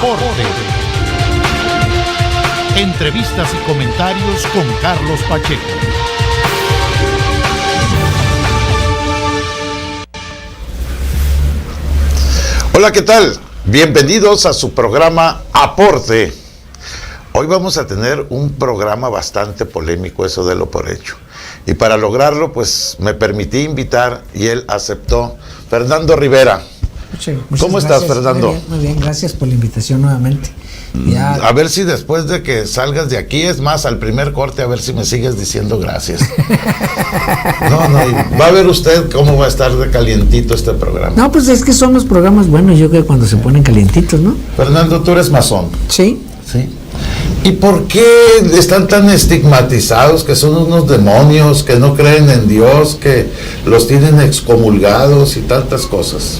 Aporte. Entrevistas y comentarios con Carlos Pacheco. Hola, ¿qué tal? Bienvenidos a su programa Aporte. Hoy vamos a tener un programa bastante polémico, eso de lo por hecho. Y para lograrlo, pues me permití invitar y él aceptó. Fernando Rivera. ¿Cómo estás, Fernando? Muy bien, gracias por la invitación nuevamente. Ya... A ver si después de que salgas de aquí, es más, al primer corte, a ver si me sigues diciendo gracias. No, va a ver usted cómo va a estar de calientito este programa. No, pues es que son los programas buenos, yo creo, cuando se ponen calientitos, ¿no? Fernando, tú eres masón. Sí. Sí. ¿Y por qué están tan estigmatizados, que son unos demonios, que no creen en Dios, que los tienen excomulgados y tantas cosas?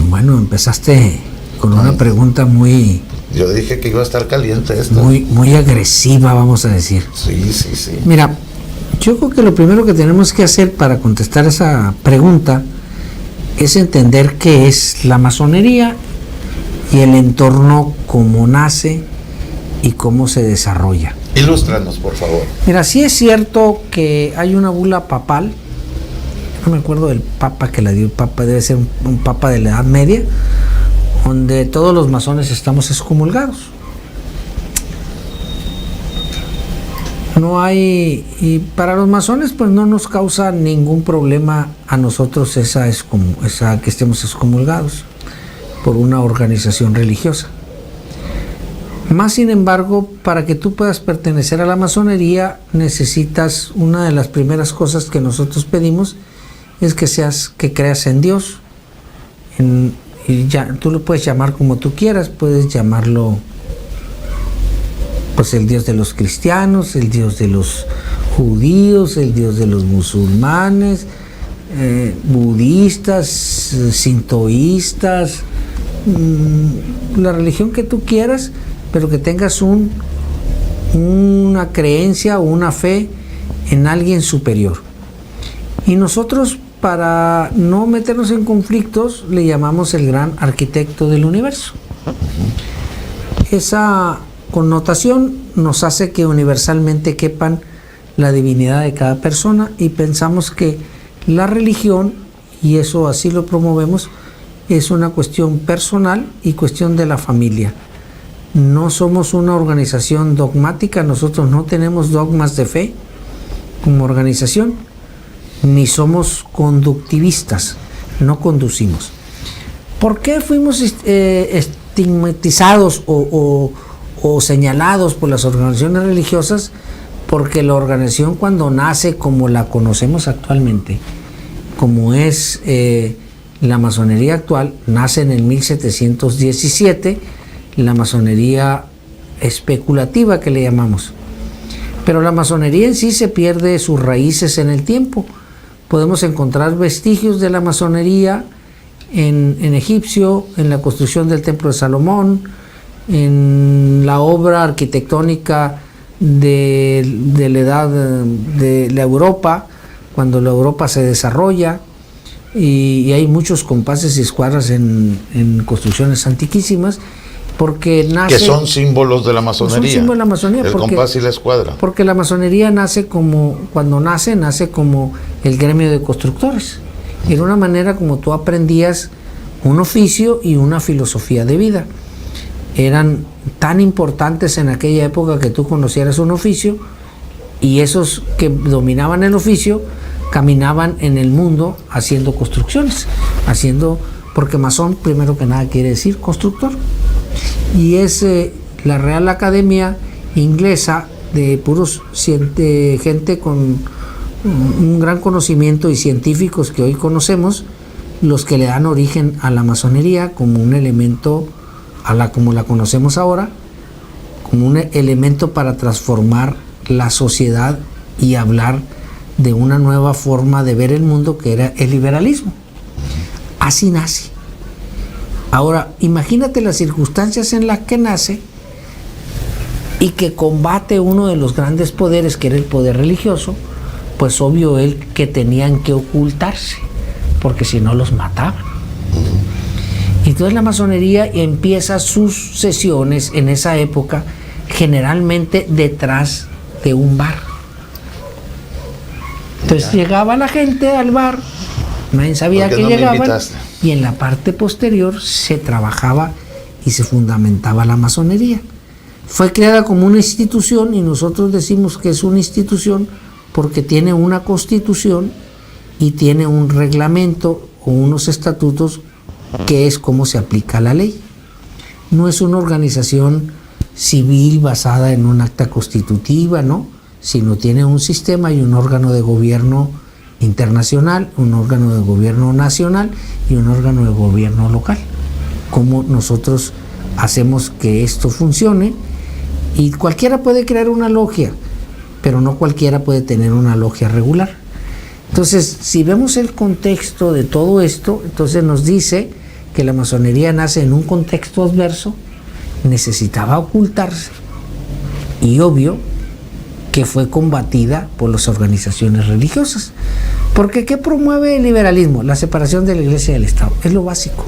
Bueno, empezaste con una pregunta muy... Yo dije que iba a estar caliente esto. Muy agresiva, vamos a decir. Sí. Mira, yo creo que lo primero que tenemos que hacer para contestar esa pregunta es entender qué es la masonería y el entorno, cómo nace y cómo se desarrolla. Ilústranos, por favor. Mira, sí es cierto que hay una bula papal, no me acuerdo del papa que la dio el papa, debe ser un papa de la Edad Media, donde todos los masones estamos excomulgados. No hay, y para los masones pues no nos causa ningún problema a nosotros esa que estemos excomulgados por una organización religiosa. Más sin embargo, para que tú puedas pertenecer a la masonería, necesitas, una de las primeras cosas que nosotros pedimos es que creas en Dios. Y ya, tú lo puedes llamar como tú quieras, puedes llamarlo pues el Dios de los cristianos, el Dios de los judíos, el Dios de los musulmanes, budistas, sintoístas, la religión que tú quieras, pero que tengas una creencia o una fe en alguien superior. Y nosotros, para no meternos en conflictos, le llamamos el gran arquitecto del universo. Esa connotación nos hace que universalmente quepan la divinidad de cada persona, y pensamos que la religión, y eso así lo promovemos, es una cuestión personal y cuestión de la familia. No somos una organización dogmática, nosotros no tenemos dogmas de fe como organización, ni somos conductivistas, no conducimos. ¿Por qué fuimos estigmatizados o señalados por las organizaciones religiosas? Porque la organización, cuando nace como la conocemos actualmente, como es la masonería actual, nace en el 1717, la masonería especulativa que le llamamos. Pero la masonería en sí se pierde sus raíces en el tiempo. Podemos encontrar vestigios de la masonería en egipcio, en la construcción del Templo de Salomón, en la obra arquitectónica de la edad de la Europa, cuando la Europa se desarrolla, y hay muchos compases y escuadras en construcciones antiquísimas, porque nace... Que son símbolos de la masonería. Son símbolos de la masonería. El compás y la escuadra. Porque la masonería nace como el gremio de constructores. Era una manera como tú aprendías un oficio y una filosofía de vida. Eran tan importantes en aquella época que tú conocieras un oficio, y esos que dominaban el oficio caminaban en el mundo haciendo construcciones, porque masón, primero que nada, quiere decir constructor. Y es la Real Academia Inglesa, de puros gente con un gran conocimiento y científicos que hoy conocemos, los que le dan origen a la masonería como un elemento, como la conocemos ahora, como un elemento para transformar la sociedad y hablar de una nueva forma de ver el mundo, que era el liberalismo. Así nace. Ahora, imagínate las circunstancias en las que nace y que combate uno de los grandes poderes, que era el poder religioso, pues obvio que tenían que ocultarse, porque si no los mataban. Entonces la masonería empieza sus sesiones en esa época generalmente detrás de un bar. Entonces llegaba la gente al bar, nadie sabía que llegaban, y en la parte posterior se trabajaba y se fundamentaba la masonería. Fue creada como una institución, y nosotros decimos que es una institución porque tiene una constitución y tiene un reglamento o unos estatutos que es cómo se aplica la ley. No es una organización civil basada en un acta constitutiva, ¿no? Sino tiene un sistema y un órgano de gobierno internacional, un órgano de gobierno nacional y un órgano de gobierno local. Cómo nosotros hacemos que esto funcione, y cualquiera puede crear una logia, pero no cualquiera puede tener una logia regular. Entonces, si vemos el contexto de todo esto, entonces nos dice que la masonería nace en un contexto adverso, necesitaba ocultarse, y obvio que fue combatida por las organizaciones religiosas. Porque ¿qué promueve el liberalismo? La separación de la Iglesia y del Estado. Es lo básico.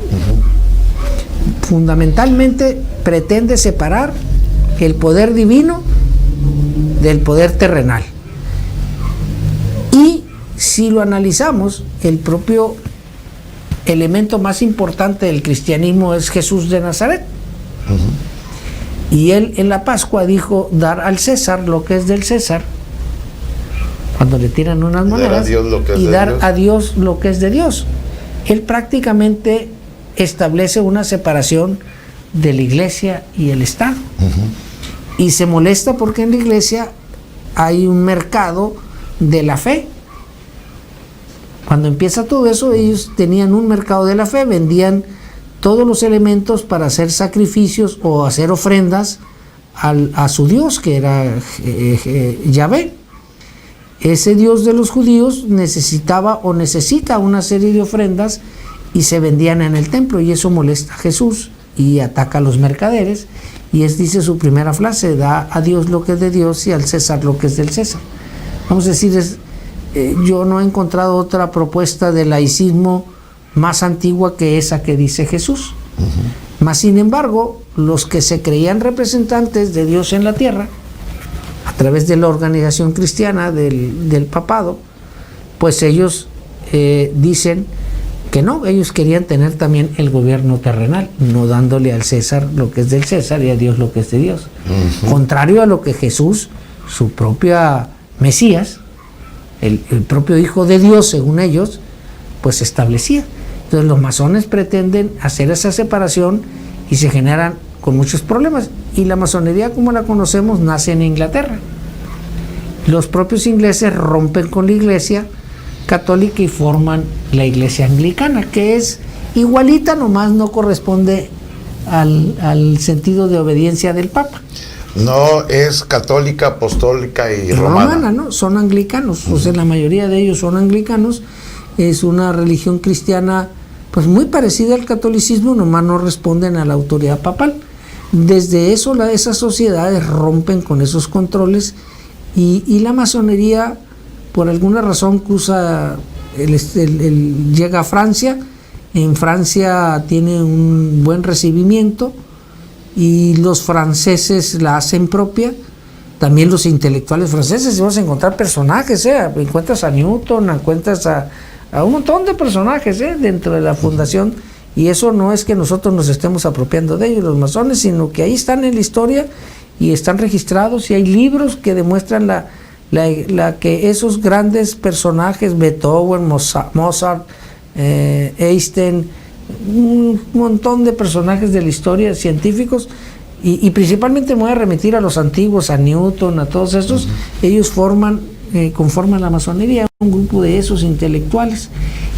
Fundamentalmente pretende separar el poder divino del poder terrenal. Y si lo analizamos, el propio elemento más importante del cristianismo es Jesús de Nazaret. Y él en la Pascua dijo: dar al César lo que es del César, cuando le tiran unas monedas, y dar a Dios lo que es de Dios. Él prácticamente establece una separación de la Iglesia y el Estado. Y se molesta porque en la Iglesia hay un mercado de la fe. Cuando empieza todo eso, ellos tenían un mercado de la fe, vendían todos los elementos para hacer sacrificios o hacer ofrendas a su Dios, que era Yahvé. Ese Dios de los judíos necesitaba o necesita una serie de ofrendas y se vendían en el templo, y eso molesta a Jesús y ataca a los mercaderes, y dice su primera frase: da a Dios lo que es de Dios y al César lo que es del César. Vamos a decir, yo no he encontrado otra propuesta de laicismo más antigua que esa que dice Jesús. Mas sin embargo, los que se creían representantes de Dios en la tierra, a través de la organización cristiana del papado, pues ellos dicen que no, ellos querían tener también el gobierno terrenal, no dándole al César lo que es del César y a Dios lo que es de Dios. Contrario a lo que Jesús, su propia Mesías, el propio Hijo de Dios, según ellos, pues establecía. Entonces los masones pretenden hacer esa separación y se generan con muchos problemas. Y la masonería, como la conocemos, nace en Inglaterra. Los propios ingleses rompen con la Iglesia católica y forman la Iglesia anglicana, que es igualita, nomás no corresponde al sentido de obediencia del Papa. No es católica, apostólica y romana. ¿No? Son anglicanos. O sea, la mayoría de ellos son anglicanos. Es una religión cristiana pues muy parecida al catolicismo, nomás no responden a la autoridad papal. Desde eso, esas sociedades rompen con esos controles, y la masonería, por alguna razón, cruza, llega a Francia. En Francia tiene un buen recibimiento, y los franceses la hacen propia. También los intelectuales franceses, vas a encontrar personajes, encuentras a Newton, encuentras a un montón de personajes dentro de la fundación, y eso no es que nosotros nos estemos apropiando de ellos, los masones, sino que ahí están en la historia y están registrados, y hay libros que demuestran que esos grandes personajes, Beethoven, Mozart, Einstein, un montón de personajes de la historia, científicos, y principalmente me voy a remitir a los antiguos, a Newton, a todos estos. Ellos conforman la masonería, un grupo de esos intelectuales,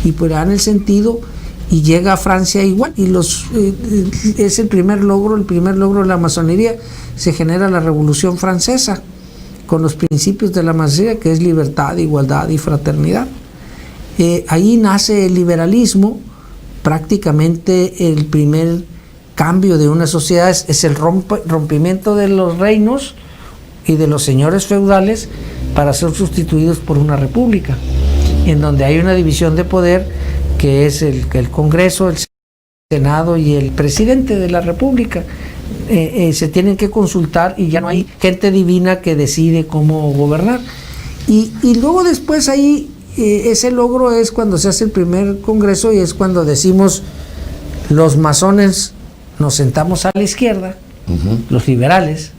y pues dan el sentido, y llega a Francia igual, y es el primer logro de la masonería. Se genera la Revolución Francesa con los principios de la masonería, que es libertad, igualdad y fraternidad. Ahí nace el liberalismo. Prácticamente el primer cambio de una sociedad es el rompimiento de los reinos y de los señores feudales para ser sustituidos por una república, en donde hay una división de poder, que es el Congreso, el Senado y el presidente de la República. Se tienen que consultar y ya no hay gente divina que decide cómo gobernar. Y luego después ahí, ese logro es cuando se hace el primer congreso y es cuando decimos los masones nos sentamos a la izquierda, los liberales,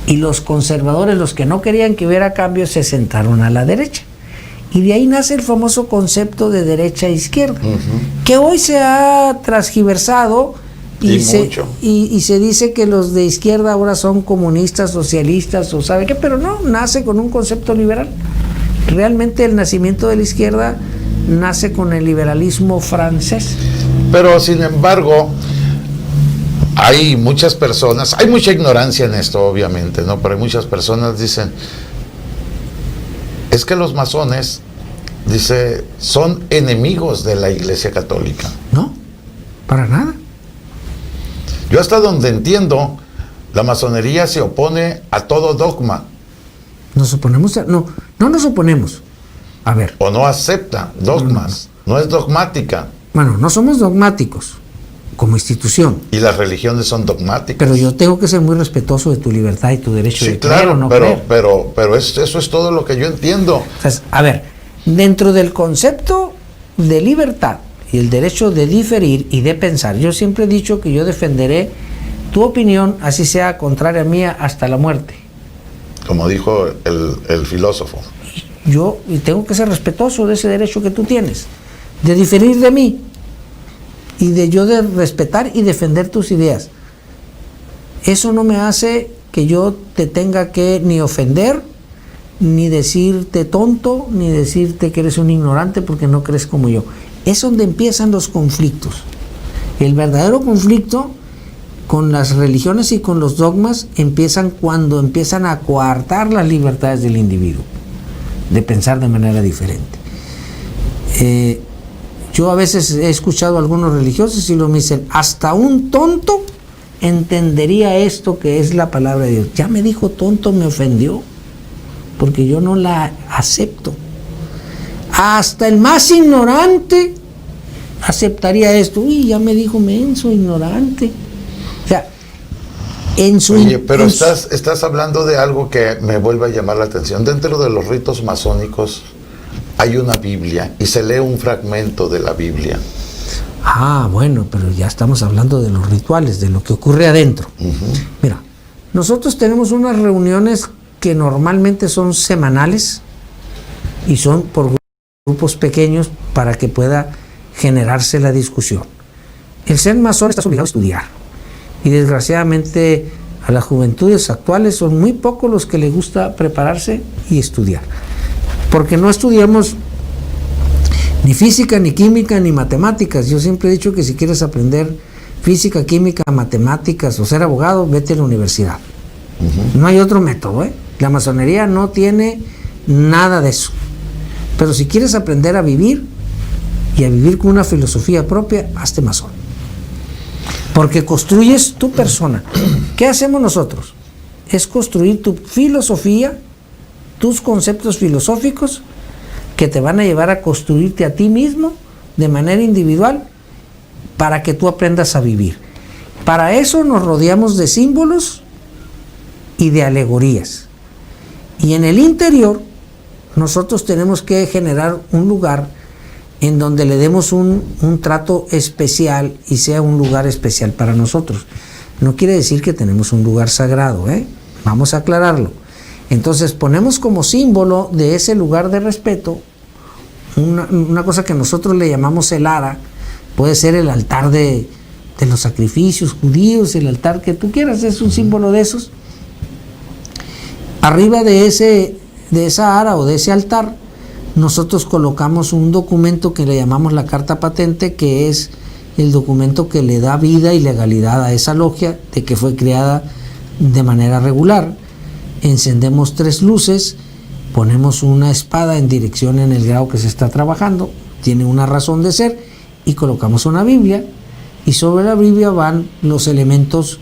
y los conservadores, los que no querían que hubiera cambios, se sentaron a la derecha. Y de ahí nace el famoso concepto de derecha e izquierda, que hoy se ha transgiversado y se dice que los de izquierda ahora son comunistas, socialistas o sabe qué, pero no, nace con un concepto liberal. Realmente el nacimiento de la izquierda nace con el liberalismo francés. Pero sin embargo, hay muchas personas, hay mucha ignorancia en esto, obviamente, ¿no? Pero hay muchas personas dicen, es que los masones, dice, son enemigos de la Iglesia Católica. No, para nada. Yo hasta donde entiendo, la masonería se opone a todo dogma. Nos oponemos no nos oponemos. A ver. O no acepta dogmas, no es dogmática. Bueno, no somos dogmáticos como institución. Y las religiones son dogmáticas. Pero yo tengo que ser muy respetuoso de tu libertad y tu derecho de claro, creer o no creer. Pero eso es todo lo que yo entiendo. Entonces, a ver, dentro del concepto de libertad y el derecho de diferir y de pensar, yo siempre he dicho que yo defenderé tu opinión, así sea contraria a mía, hasta la muerte. Como dijo el filósofo. Yo tengo que ser respetuoso de ese derecho que tú tienes, de diferir de mí y de yo de respetar y defender tus ideas. Eso no me hace que yo te tenga que ni ofender, ni decirte tonto, ni decirte que eres un ignorante porque no crees como yo. Es donde empiezan los conflictos. El verdadero conflicto con las religiones y con los dogmas empiezan cuando empiezan a coartar las libertades del individuo de pensar de manera diferente. Yo a veces he escuchado a algunos religiosos y me dicen, hasta un tonto entendería esto que es la palabra de Dios. Ya me dijo tonto, me ofendió, porque yo no la acepto. Hasta el más ignorante aceptaría esto. Uy, ya me dijo menso, ignorante. O sea, en su... Oye, pero estás hablando de algo que me vuelve a llamar la atención. Dentro de los ritos masónicos hay una Biblia y se lee un fragmento de la Biblia. Ah, bueno, pero ya estamos hablando de los rituales, de lo que ocurre adentro. Mira, nosotros tenemos unas reuniones que normalmente son semanales y son por grupos pequeños para que pueda generarse la discusión. El ser masón está obligado a estudiar y desgraciadamente a las juventudes actuales son muy pocos los que les gusta prepararse y estudiar, porque no estudiamos ni física, ni química, ni matemáticas. Yo siempre he dicho que si quieres aprender física, química, matemáticas o ser abogado, vete a la universidad. No hay otro método, ¿eh? La masonería no tiene nada de eso. Pero si quieres aprender a vivir y a vivir con una filosofía propia, hazte masón. Porque construyes tu persona. ¿Qué hacemos nosotros? Es construir tu filosofía, tus conceptos filosóficos que te van a llevar a construirte a ti mismo de manera individual para que tú aprendas a vivir. Para eso nos rodeamos de símbolos y de alegorías. Y en el interior nosotros tenemos que generar un lugar en donde le demos un trato especial y sea un lugar especial para nosotros. No quiere decir que tenemos un lugar sagrado, ¿eh? Vamos a aclararlo. Entonces ponemos como símbolo de ese lugar de respeto una cosa que nosotros le llamamos el ara. Puede ser el altar de los sacrificios judíos, el altar que tú quieras, es un símbolo de esos. Arriba de esa ara o de ese altar, nosotros colocamos un documento que le llamamos la carta patente, que es el documento que le da vida y legalidad a esa logia de que fue creada de manera regular. Encendemos 3 luces, ponemos una espada en dirección en el grado que se está trabajando, tiene una razón de ser, y colocamos una Biblia, y sobre la Biblia van los elementos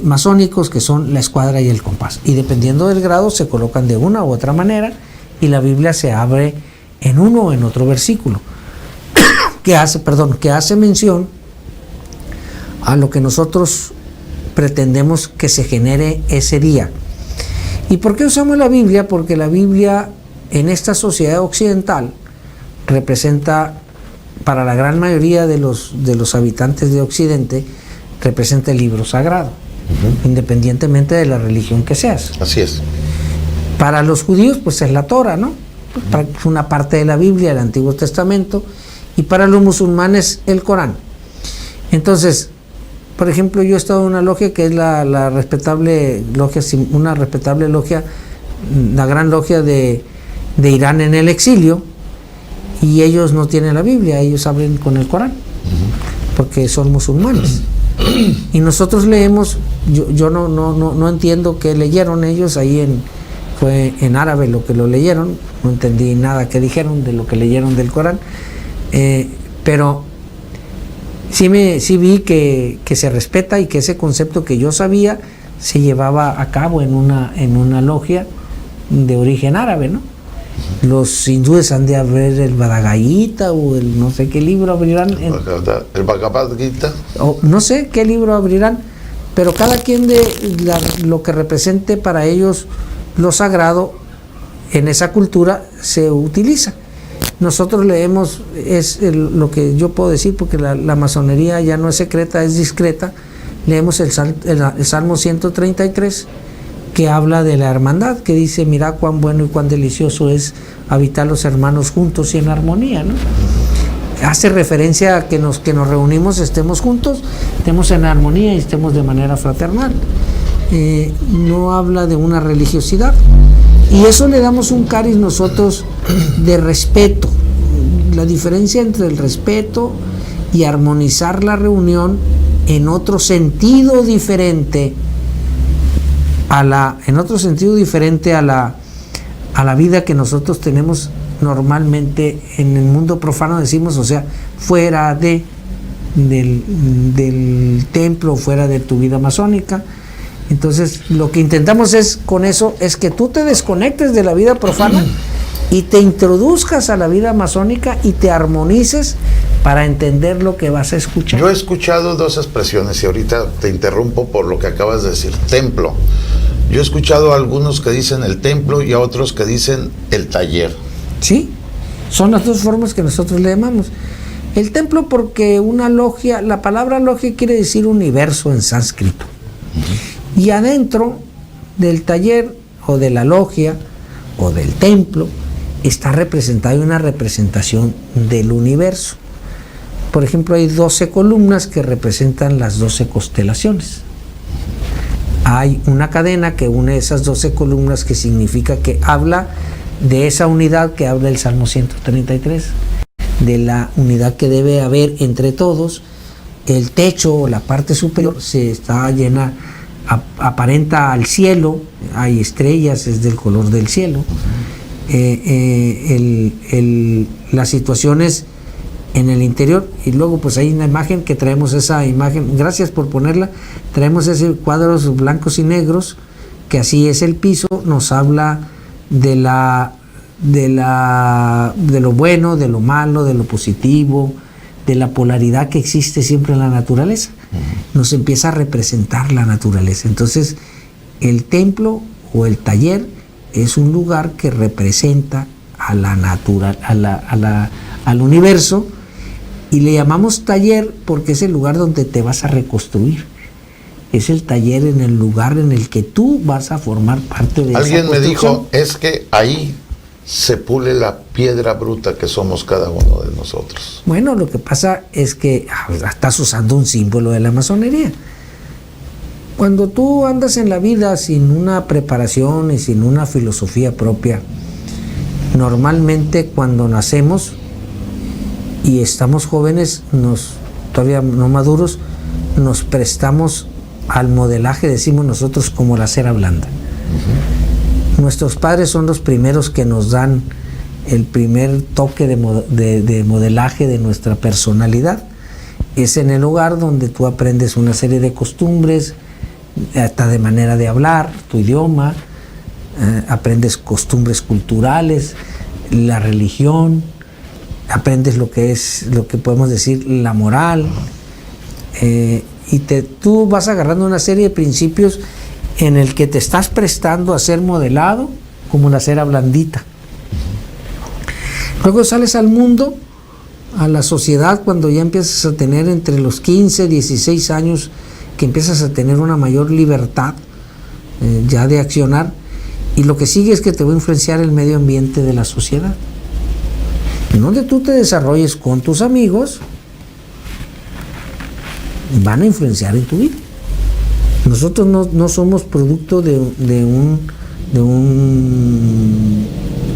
masónicos, que son la escuadra y el compás, y dependiendo del grado se colocan de una u otra manera y la Biblia se abre en uno o en otro versículo. que hace mención a lo que nosotros pretendemos que se genere ese día. ¿Y por qué usamos la Biblia? Porque la Biblia en esta sociedad occidental representa, para la gran mayoría de los habitantes de Occidente, representa el libro sagrado, independientemente de la religión que seas. Así es. Para los judíos, pues es la Torah, ¿no? Es una parte de la Biblia, el Antiguo Testamento, y para los musulmanes, el Corán. Entonces, por ejemplo, yo he estado en una logia que es la respetable logia, una respetable logia, la gran logia de Irán en el exilio, y ellos no tienen la Biblia, ellos abren con el Corán, porque son musulmanes. Y nosotros leemos, yo no entiendo qué leyeron ellos ahí fue en árabe lo que lo leyeron, no entendí nada que dijeron de lo que leyeron del Corán, pero sí vi que se respeta y que ese concepto que yo sabía se llevaba a cabo en una logia de origen árabe, ¿no? Los hindúes han de abrir el Bhagavad Gita o el no sé qué libro abrirán. El Bhagavad Gita. O no sé qué libro abrirán, pero cada quien lo que represente para ellos lo sagrado en esa cultura se utiliza. Nosotros leemos, lo que yo puedo decir, porque la masonería ya no es secreta, es discreta, leemos el Salmo 133, que habla de la hermandad, que dice, mira cuán bueno y cuán delicioso es habitar los hermanos juntos y en armonía, ¿no? Hace referencia a que nos reunimos, estemos juntos, estemos en armonía y estemos de manera fraternal. No habla de una religiosidad. Y eso le damos un cariz nosotros de respeto. La diferencia entre el respeto y armonizar la reunión en otro sentido diferente a la vida que nosotros tenemos normalmente en el mundo profano, decimos, o sea, fuera del templo, fuera de tu vida masónica. Entonces, lo que intentamos con eso es que tú te desconectes de la vida profana y te introduzcas a la vida masónica y te armonices para entender lo que vas a escuchar. Yo he escuchado dos expresiones y ahorita te interrumpo por lo que acabas de decir, templo. Yo he escuchado a algunos que dicen el templo y a otros que dicen el taller. Sí, son las dos formas que nosotros le llamamos. El templo porque una logia, la palabra logia quiere decir universo en sánscrito. Y adentro del taller o de la logia o del templo está representada una representación del universo. Por ejemplo, hay 12 columnas que representan las 12 constelaciones. Hay una cadena que une esas 12 columnas que significa que habla de esa unidad que habla el Salmo 133, de la unidad que debe haber entre todos. El techo o la parte superior se está llena, aparenta al cielo, hay estrellas, es del color del cielo. Las situaciones en el interior, y luego pues hay una imagen que traemos, esa imagen, gracias por ponerla, traemos ese cuadros blancos y negros, que así es el piso, nos habla de lo bueno, de lo malo, de lo positivo, de la polaridad que existe siempre en la naturaleza. Nos empieza a representar la naturaleza. Entonces, el templo o el taller es un lugar que representa a la al universo, y le llamamos taller porque es el lugar donde te vas a reconstruir. Es el taller, en el lugar en el que tú vas a formar parte de esa construcción. Alguien me dijo, es que ahí se pule la piedra bruta que somos cada uno de nosotros. Bueno, lo que pasa es que estás usando un símbolo de la masonería. Cuando tú andas en la vida sin una preparación y sin una filosofía propia, normalmente cuando nacemos y estamos jóvenes, todavía no maduros, nos prestamos al modelaje, decimos nosotros, como la cera blanda. Nuestros padres son los primeros que nos dan el primer toque de modelaje de nuestra personalidad. Es en el hogar donde tú aprendes una serie de costumbres, hasta de manera de hablar, tu idioma, aprendes costumbres culturales, la religión, aprendes lo que podemos decir la moral, y tú vas agarrando una serie de principios en el que te estás prestando a ser modelado como la cera blandita. Luego sales al mundo, a la sociedad, cuando ya empiezas a tener entre los 15 y 16 años, que empiezas a tener una mayor libertad ya de accionar, y lo que sigue es que te va a influenciar el medio ambiente de la sociedad, en donde tú te desarrolles con tus amigos, van a influenciar en tu vida. Nosotros no somos producto de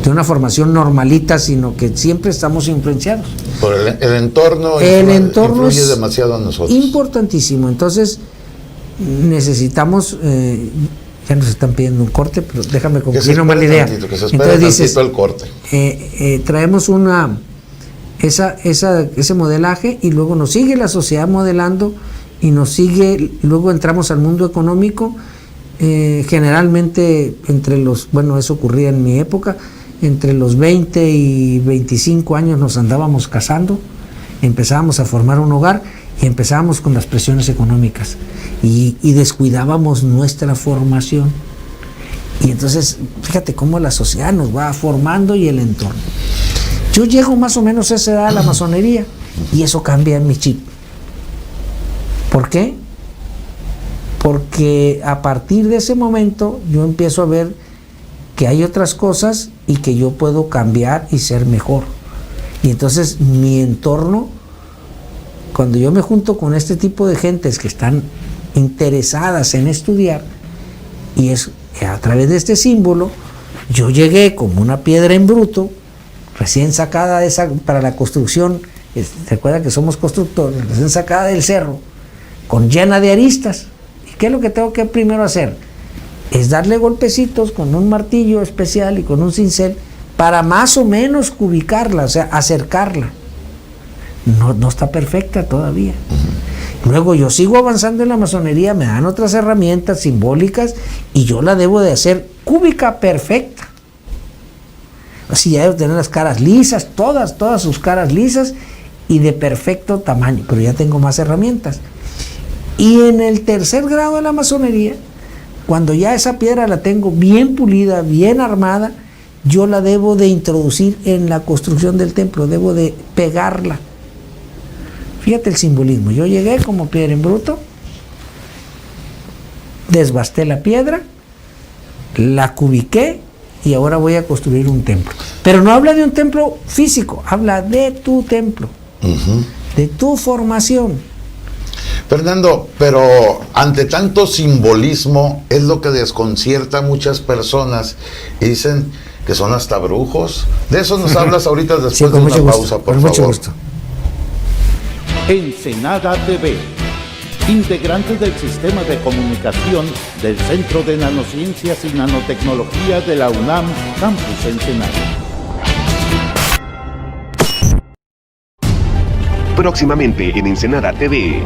una formación normalita, sino que siempre estamos influenciados. Por el entorno influye demasiado a nosotros. Importantísimo. Entonces, necesitamos, ya nos están pidiendo un corte, pero déjame concluir nomás la idea. Entonces dices, el corte. Traemos ese modelaje, y luego nos sigue la sociedad modelando, y luego entramos al mundo económico, generalmente eso ocurría en mi época, entre los 20 y 25 años nos andábamos casando, empezábamos a formar un hogar y empezábamos con las presiones económicas, y descuidábamos nuestra formación. Y entonces, fíjate cómo la sociedad nos va formando y el entorno. Yo llego más o menos a esa edad a la masonería, y eso cambia en mi chip. ¿Por qué? Porque a partir de ese momento yo empiezo a ver que hay otras cosas y que yo puedo cambiar y ser mejor. Y entonces mi entorno, cuando yo me junto con este tipo de gentes que están interesadas en estudiar, y es a través de este símbolo, yo llegué como una piedra en bruto, recién sacada para la construcción. Recuerda que somos constructores, recién sacada del cerro, llena de aristas. ¿Y qué es lo que tengo que primero hacer? Es darle golpecitos con un martillo especial y con un cincel para más o menos cubicarla, o sea, acercarla. No está perfecta todavía. Luego yo sigo avanzando en la masonería, me dan otras herramientas simbólicas, y yo la debo de hacer cúbica perfecta. Así ya debo tener las caras lisas, todas sus caras lisas y de perfecto tamaño, pero ya tengo más herramientas. Y en el tercer grado de la masonería, cuando ya esa piedra la tengo bien pulida, bien armada, yo la debo de introducir en la construcción del templo, debo de pegarla. Fíjate el simbolismo. Yo llegué como piedra en bruto, desbasté la piedra, la cubiqué, y ahora voy a construir un templo. Pero no habla de un templo físico, habla de tu templo, de tu formación. Fernando, pero ante tanto simbolismo es lo que desconcierta a muchas personas, y dicen que son hasta brujos. De eso nos hablas ahorita después de una pausa, por favor. Mucho gusto. Ensenada TV, integrante del sistema de comunicación del Centro de Nanociencias y Nanotecnología de la UNAM, Campus Ensenada. Próximamente en Ensenada TV,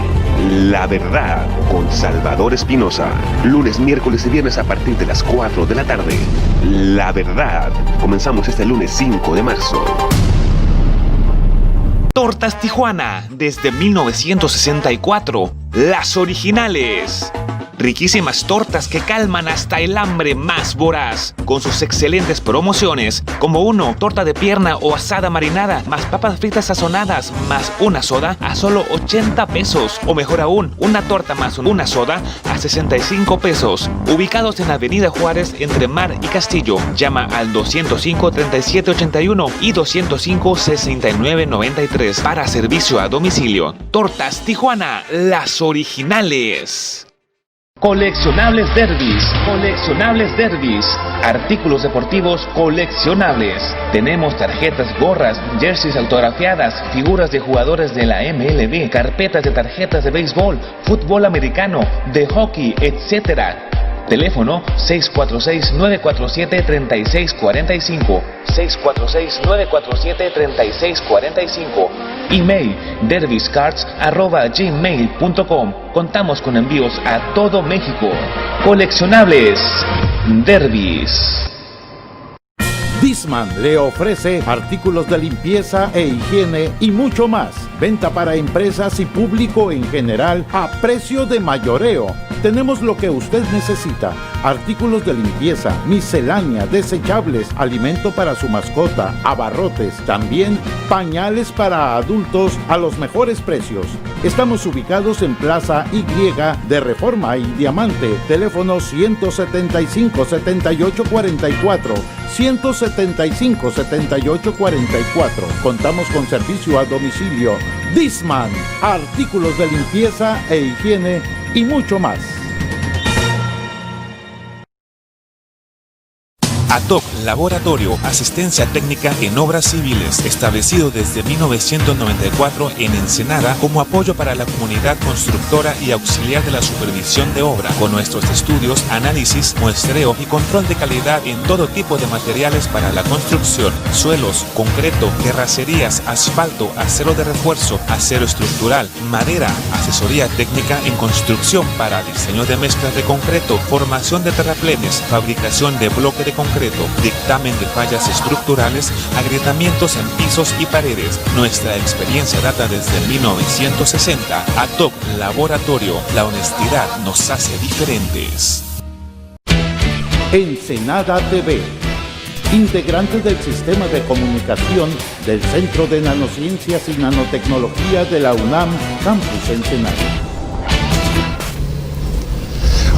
La Verdad con Salvador Espinosa. Lunes, miércoles y viernes a partir de las 4 de la tarde. La Verdad. Comenzamos este lunes 5 de marzo. Tortas Tijuana, desde 1964, las originales. Riquísimas tortas que calman hasta el hambre más voraz, con sus excelentes promociones, como torta de pierna o asada marinada, más papas fritas sazonadas, más una soda a solo 80 pesos, o mejor aún, una torta más una soda a 65 pesos. Ubicados en la Avenida Juárez entre Mar y Castillo, llama al 205-3781 y 205-6993 para servicio a domicilio. Tortas Tijuana, las originales. Coleccionables Derbys, artículos deportivos coleccionables. Tenemos tarjetas, gorras, jerseys autografiadas, figuras de jugadores de la MLB, carpetas de tarjetas de béisbol, fútbol americano, de hockey, etc. Teléfono 646-947-3645, 646-947-3645. Email derbyscards@gmail.com. Contamos con envíos a todo México. Coleccionables Derbys. Disman le ofrece artículos de limpieza e higiene y mucho más. Venta para empresas y público en general a precio de mayoreo. Tenemos lo que usted necesita: artículos de limpieza, miscelánea, desechables, alimento para su mascota, abarrotes, también pañales para adultos a los mejores precios. Estamos ubicados en Plaza Y de Reforma y Diamante. Teléfono 175-7844. 175-7844. Contamos con servicio a domicilio. Disman, artículos de limpieza e higiene y mucho más. ATOC Laboratorio, asistencia técnica en obras civiles, establecido desde 1994 en Ensenada como apoyo para la comunidad constructora y auxiliar de la supervisión de obra, con nuestros estudios, análisis, muestreo y control de calidad en todo tipo de materiales para la construcción: suelos, concreto, terracerías, asfalto, acero de refuerzo, acero estructural, madera, asesoría técnica en construcción para diseño de mezclas de concreto, formación de terraplenes, fabricación de bloque de concreto, dictamen de fallas estructurales, agrietamientos en pisos y paredes. Nuestra experiencia data desde 1960. ATOC Laboratorio, la honestidad nos hace diferentes. Ensenada TV, integrante del sistema de comunicación del Centro de Nanociencias y Nanotecnología de la UNAM, Campus Ensenada.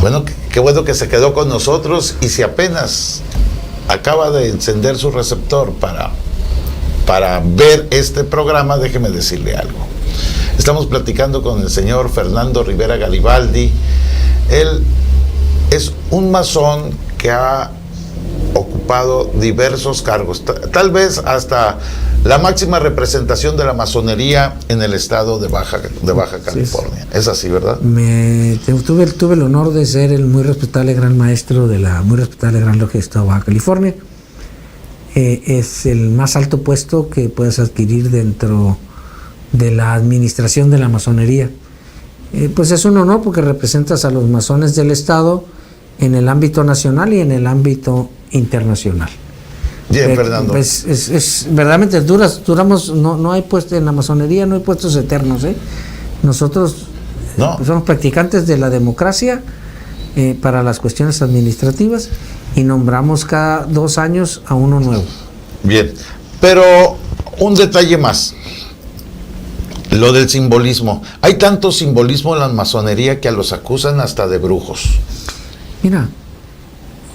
Bueno, qué bueno que se quedó con nosotros, y si apenas acaba de encender su receptor para ver este programa, déjeme decirle algo. Estamos platicando con el señor Fernando Rivera Garibaldi. Él es un masón que ha ocupado diversos cargos, tal vez hasta la máxima representación de la masonería en el estado de Baja California. Es así, ¿verdad? Tuve el honor de ser el muy respetable gran maestro de la muy respetable Gran Logia de Estado de Baja California. Es el más alto puesto que puedes adquirir dentro de la administración de la masonería. Pues es un honor porque representas a los masones del estado en el ámbito nacional y en el ámbito internacional. Bien, Fernando. Pues es verdaderamente duramos, no hay puestos en la masonería, no hay puestos eternos, ¿eh? Nosotros pues somos practicantes de la democracia para las cuestiones administrativas, y nombramos cada 2 años a uno nuevo. Bien, pero un detalle más. Lo del simbolismo. Hay tanto simbolismo en la masonería que a los acusan hasta de brujos. Mira,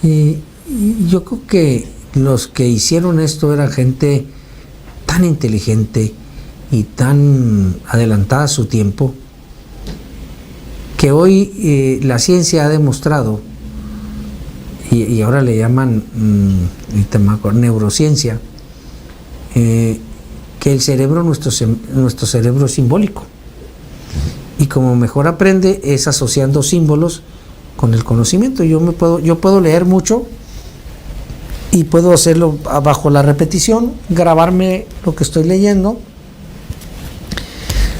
yo creo que los que hicieron esto eran gente tan inteligente y tan adelantada a su tiempo, que hoy la ciencia ha demostrado, y ahora le llaman neurociencia, que el cerebro, nuestro cerebro es simbólico, y como mejor aprende es asociando símbolos con el conocimiento. Yo puedo leer mucho y puedo hacerlo bajo la repetición, grabarme lo que estoy leyendo,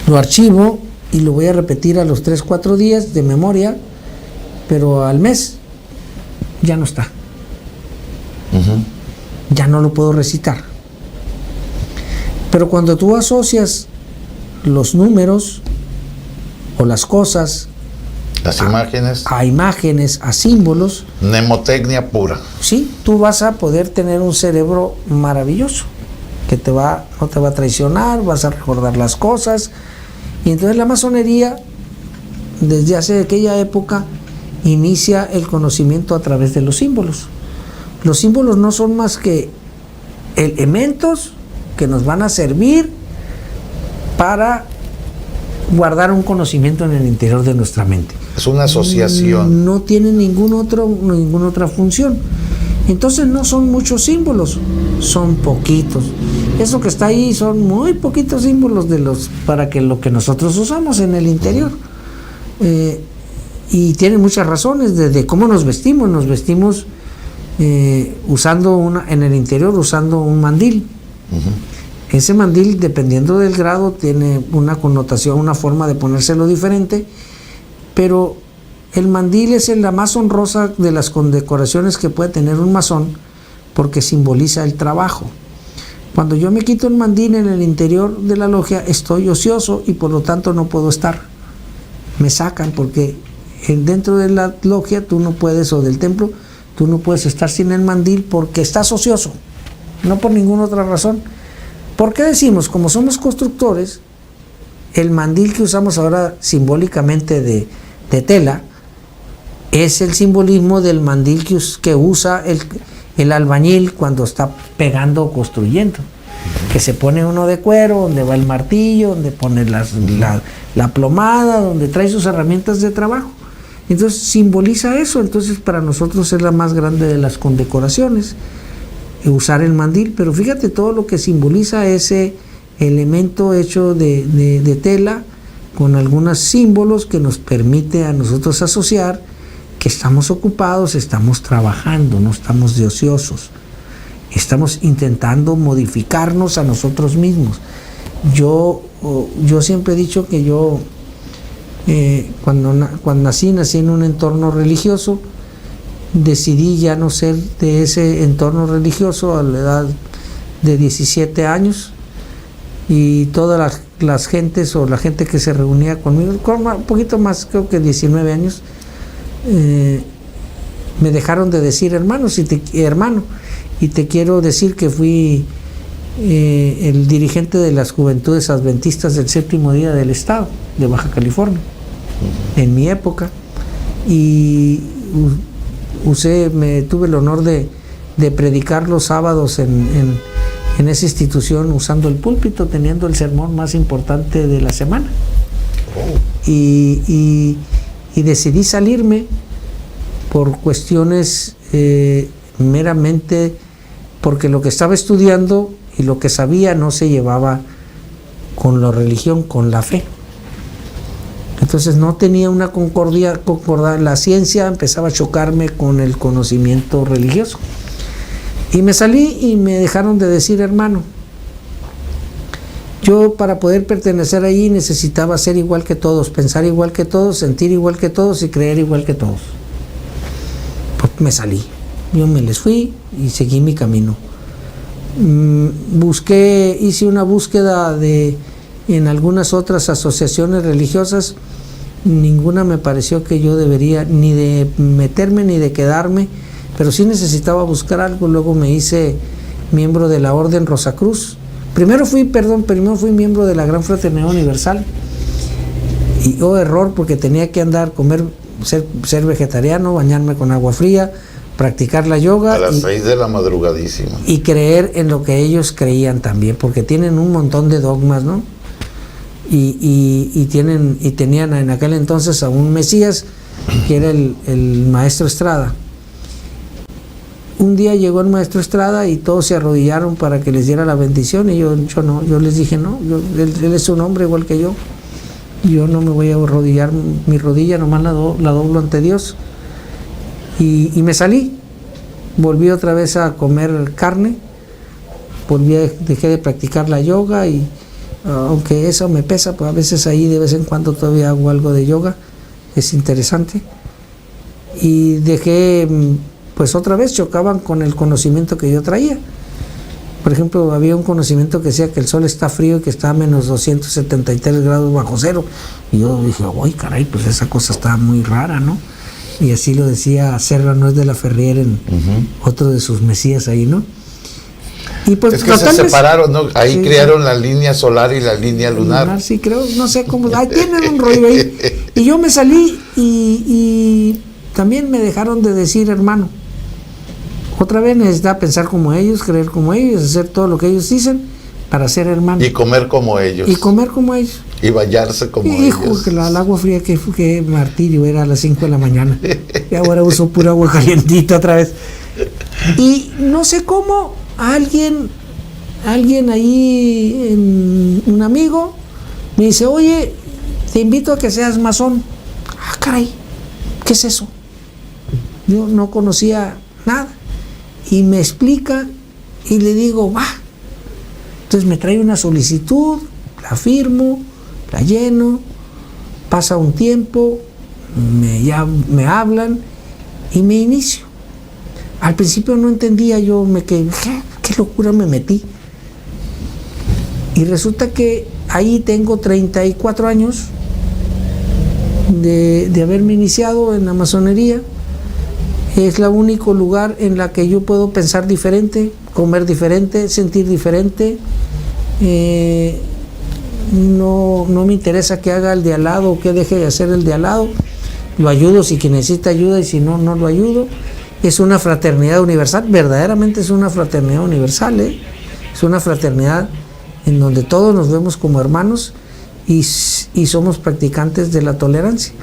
lo archivo y lo voy a repetir a los 3-4 días de memoria, pero al mes ya no está. Ya no lo puedo recitar. Pero cuando tú asocias los números o las cosas, las imágenes, a imágenes, a símbolos, mnemotecnia pura, sí, tú vas a poder tener un cerebro maravilloso que no te va a traicionar, vas a recordar las cosas. Y entonces la masonería, desde hace aquella época, inicia el conocimiento a través de los símbolos. Los símbolos no son más que elementos que nos van a servir para guardar un conocimiento en el interior de nuestra mente. Es una asociación. No tiene ninguna otra función. Entonces no son muchos símbolos, son poquitos. Eso que está ahí son muy poquitos símbolos para que lo que nosotros usamos en el interior. Y tienen muchas razones, desde cómo nos vestimos. Nos vestimos en el interior usando un mandil. Ese mandil, dependiendo del grado, tiene una connotación, una forma de ponérselo diferente, pero el mandil es la más honrosa de las condecoraciones que puede tener un masón, porque simboliza el trabajo. Cuando yo me quito el mandil en el interior de la logia, estoy ocioso y por lo tanto no puedo estar. Me sacan porque dentro de la logia tú no puedes, o del templo, tú no puedes estar sin el mandil porque estás ocioso, no por ninguna otra razón. ¿Por qué decimos? Como somos constructores, el mandil que usamos ahora simbólicamente de tela es el simbolismo del mandil que usa el albañil cuando está pegando o construyendo, que se pone uno de cuero, donde va el martillo, donde pone la plomada, donde trae sus herramientas de trabajo. Entonces simboliza eso. Entonces para nosotros es la más grande de las condecoraciones, usar el mandil. Pero fíjate todo lo que simboliza ese elemento hecho de tela, con algunos símbolos que nos permite a nosotros asociar que estamos ocupados, estamos trabajando, no estamos de ociosos, estamos intentando modificarnos a nosotros mismos. Yo siempre he dicho que yo cuando nací en un entorno religioso, decidí ya no ser de ese entorno religioso a la edad de 17 años, y todas las gentes o la gente que se reunía conmigo, un poquito más, creo que 19 años, me dejaron de decir hermano, y te quiero decir que fui el dirigente de las Juventudes Adventistas del Séptimo Día del Estado de Baja California, en mi época, y tuve el honor de predicar los sábados en esa institución, usando el púlpito, teniendo el sermón más importante de la semana. Y decidí salirme por cuestiones meramente porque lo que estaba estudiando y lo que sabía no se llevaba con la religión, con la fe. Entonces no tenía una concordia, la ciencia empezaba a chocarme con el conocimiento religioso. Y me salí y me dejaron de decir hermano. Yo, para poder pertenecer ahí, necesitaba ser igual que todos, pensar igual que todos, sentir igual que todos y creer igual que todos. Pues me salí, yo me les fui y seguí mi camino. Hice una búsqueda en algunas otras asociaciones religiosas. Ninguna me pareció que yo debería ni de meterme ni de quedarme, pero sí necesitaba buscar algo. Luego me hice miembro de la Orden Rosacruz. Primero fui miembro de la Gran Fraternidad Universal. Y error, porque tenía que ser vegetariano, bañarme con agua fría, practicar la yoga. A las 6 de la madrugadísima. Y creer en lo que ellos creían también, porque tienen un montón de dogmas, ¿no? Y tenían en aquel entonces a un Mesías, que era el maestro Estrada. Un día llegó el maestro Estrada y todos se arrodillaron para que les diera la bendición, y yo no, yo les dije no, él es un hombre igual que yo no me voy a arrodillar, mi rodilla nomás la doblo ante Dios, y me salí, volví otra vez a comer carne, dejé de practicar la yoga, y aunque eso me pesa, pues a veces ahí de vez en cuando todavía hago algo de yoga, es interesante, y dejé. Pues otra vez chocaban con el conocimiento que yo traía. Por ejemplo, había un conocimiento que decía que el sol está frío y que está a menos 273 grados bajo cero. Y yo dije, uy, caray, pues esa cosa está muy rara, ¿no? Y así lo decía Serra Noé de la Ferrier en otro de sus mesías ahí, ¿no? Y pues, es que se separaron, ¿no? Ahí sí, crearon la línea solar y la línea lunar. Sí, creo, no sé cómo. Ahí tienen un rollo ahí. Y yo me salí y también me dejaron de decir hermano. Otra vez necesitaba pensar como ellos, creer como ellos, hacer todo lo que ellos dicen para ser hermano. Y comer como ellos. Y bañarse como ellos. Hijo, que el agua fría, que martirio, era a las 5 de la mañana. Y ahora uso pura agua calientita otra vez. Y no sé cómo alguien ahí, un amigo, me dice, oye, te invito a que seas masón. Ah, caray, ¿qué es eso? Yo no conocía nada. Y me explica y le digo, va. Entonces me trae una solicitud, la firmo, la lleno, pasa un tiempo, me hablan y me inicio. Al principio no entendía, yo me quedé, ¿qué locura me metí? Y resulta que ahí tengo 34 años de haberme iniciado en la masonería. Es el único lugar en la que yo puedo pensar diferente, comer diferente, sentir diferente. No me interesa que haga el de al lado o que deje de hacer el de al lado. Lo ayudo si quien necesita ayuda y si no, no lo ayudo. Es una fraternidad universal, verdaderamente es una fraternidad universal, ¿eh? Es una fraternidad en donde todos nos vemos como hermanos y somos practicantes de la tolerancia.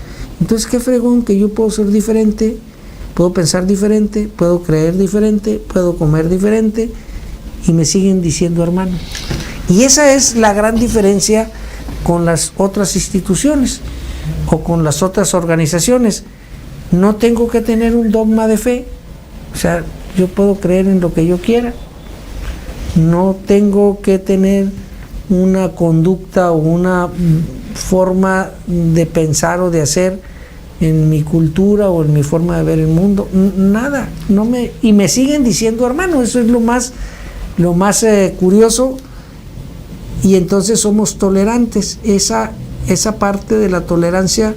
Entonces, qué fregón que yo puedo ser diferente, puedo pensar diferente, puedo creer diferente, puedo comer diferente y me siguen diciendo hermano. Y esa es la gran diferencia con las otras instituciones o con las otras organizaciones. No tengo que tener un dogma de fe, o sea, yo puedo creer en lo que yo quiera. No tengo que tener una conducta o una forma de pensar o de hacer en mi cultura o en mi forma de ver el mundo, nada, y me siguen diciendo hermano. Eso es lo más curioso. Y entonces somos tolerantes. Esa parte de la tolerancia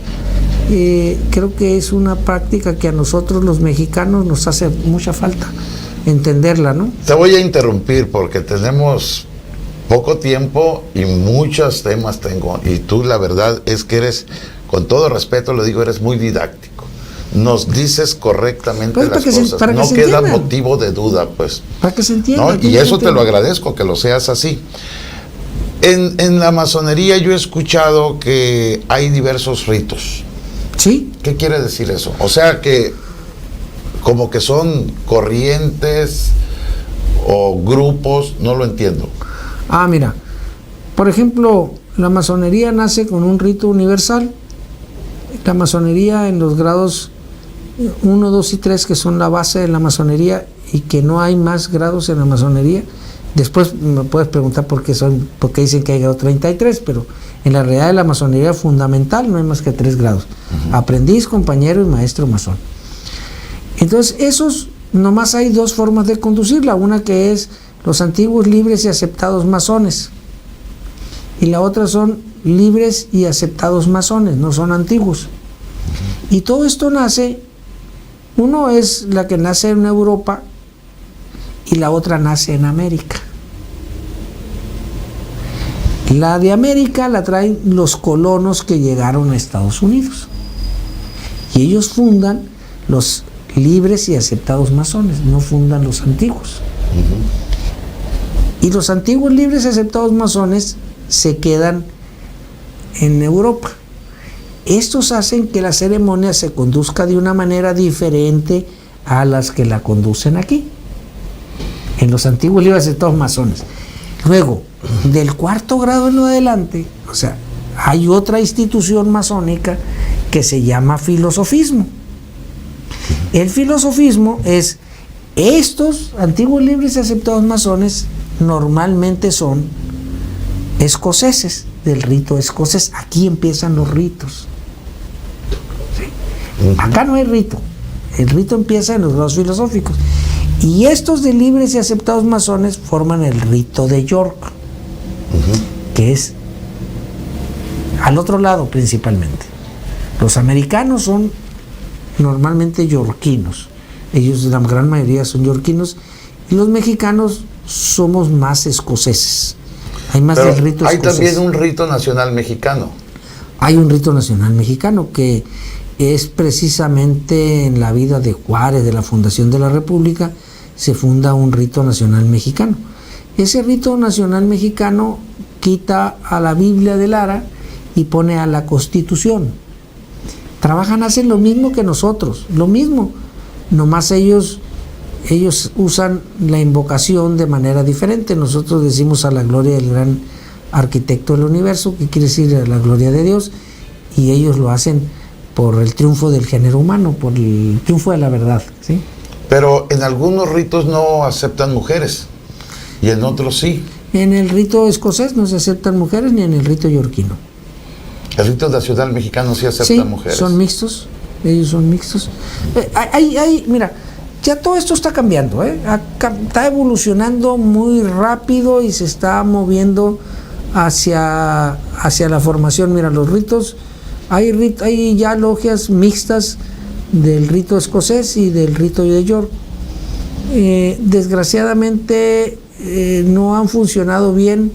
creo que es una práctica que a nosotros los mexicanos nos hace mucha falta entenderla, ¿no? Te voy a interrumpir porque tenemos poco tiempo y muchos temas tengo, y tú la verdad es que eres, con todo respeto lo digo, eres muy didáctico. Nos dices correctamente pues las cosas, no queda motivo de duda, pues. Para que se entienda. ¿No? Y eso te lo agradezco, que lo seas así. En la masonería yo he escuchado que hay diversos ritos. ¿Sí? ¿Qué quiere decir eso? O sea que como que son corrientes o grupos, no lo entiendo. Mira, por ejemplo, la masonería nace con un rito universal. La masonería en los grados 1, 2 y 3, que son la base de la masonería y que no hay más grados en la masonería. Después me puedes preguntar por qué dicen que hay grado 33, pero en la realidad de la masonería fundamental no hay más que 3 grados. Aprendiz, compañero y maestro masón. Entonces, esos nomás hay 2 formas de conducirla. Una que es los antiguos, libres y aceptados masones. Y la otra son libres y aceptados masones, no son antiguos. Y todo esto nace, uno es la que nace en Europa y la otra nace en América. La de América la traen los colonos que llegaron a Estados Unidos. Y ellos fundan los libres y aceptados masones, no fundan los antiguos. Y los antiguos libres y aceptados masones se quedan en Europa. Estos hacen que la ceremonia se conduzca de una manera diferente a las que la conducen aquí, en los antiguos libres y aceptados masones. Luego, del 4º grado en adelante, o sea, hay otra institución masónica que se llama filosofismo. El filosofismo es, estos antiguos libres y aceptados masones normalmente son escoceses, del rito escocés. Aquí empiezan los ritos. ¿Sí? Acá no hay rito. El rito empieza en los grados filosóficos. Y estos de libres y aceptados masones forman el rito de York, que es al otro lado principalmente. Los americanos son normalmente yorquinos. Ellos, la gran mayoría, son yorquinos. Y los mexicanos somos más escoceses. Hay más del rito escocés. Hay también un rito nacional mexicano. Hay un rito nacional mexicano que es precisamente en la vida de Juárez, de la fundación de la República, se funda un rito nacional mexicano. Ese rito nacional mexicano quita a la Biblia de Lara y pone a la Constitución. Trabajan, hacen lo mismo que nosotros, lo mismo, nomás ellos usan la invocación de manera diferente. Nosotros decimos a la gloria del gran arquitecto del universo, que quiere decir a la gloria de Dios, y ellos lo hacen por el triunfo del género humano, por el triunfo de la verdad, ¿sí? Pero en algunos ritos no aceptan mujeres y en otros sí. En el rito escocés no se aceptan mujeres, ni en el rito yorquino. El rito nacional mexicano sí acepta mujeres. Son mixtos, ellos son mixtos. Mira, Ya todo esto está cambiando, está evolucionando muy rápido y se está moviendo hacia la formación. Mira, los ritos, hay ya logias mixtas del rito escocés y del rito de York. Desgraciadamente no han funcionado bien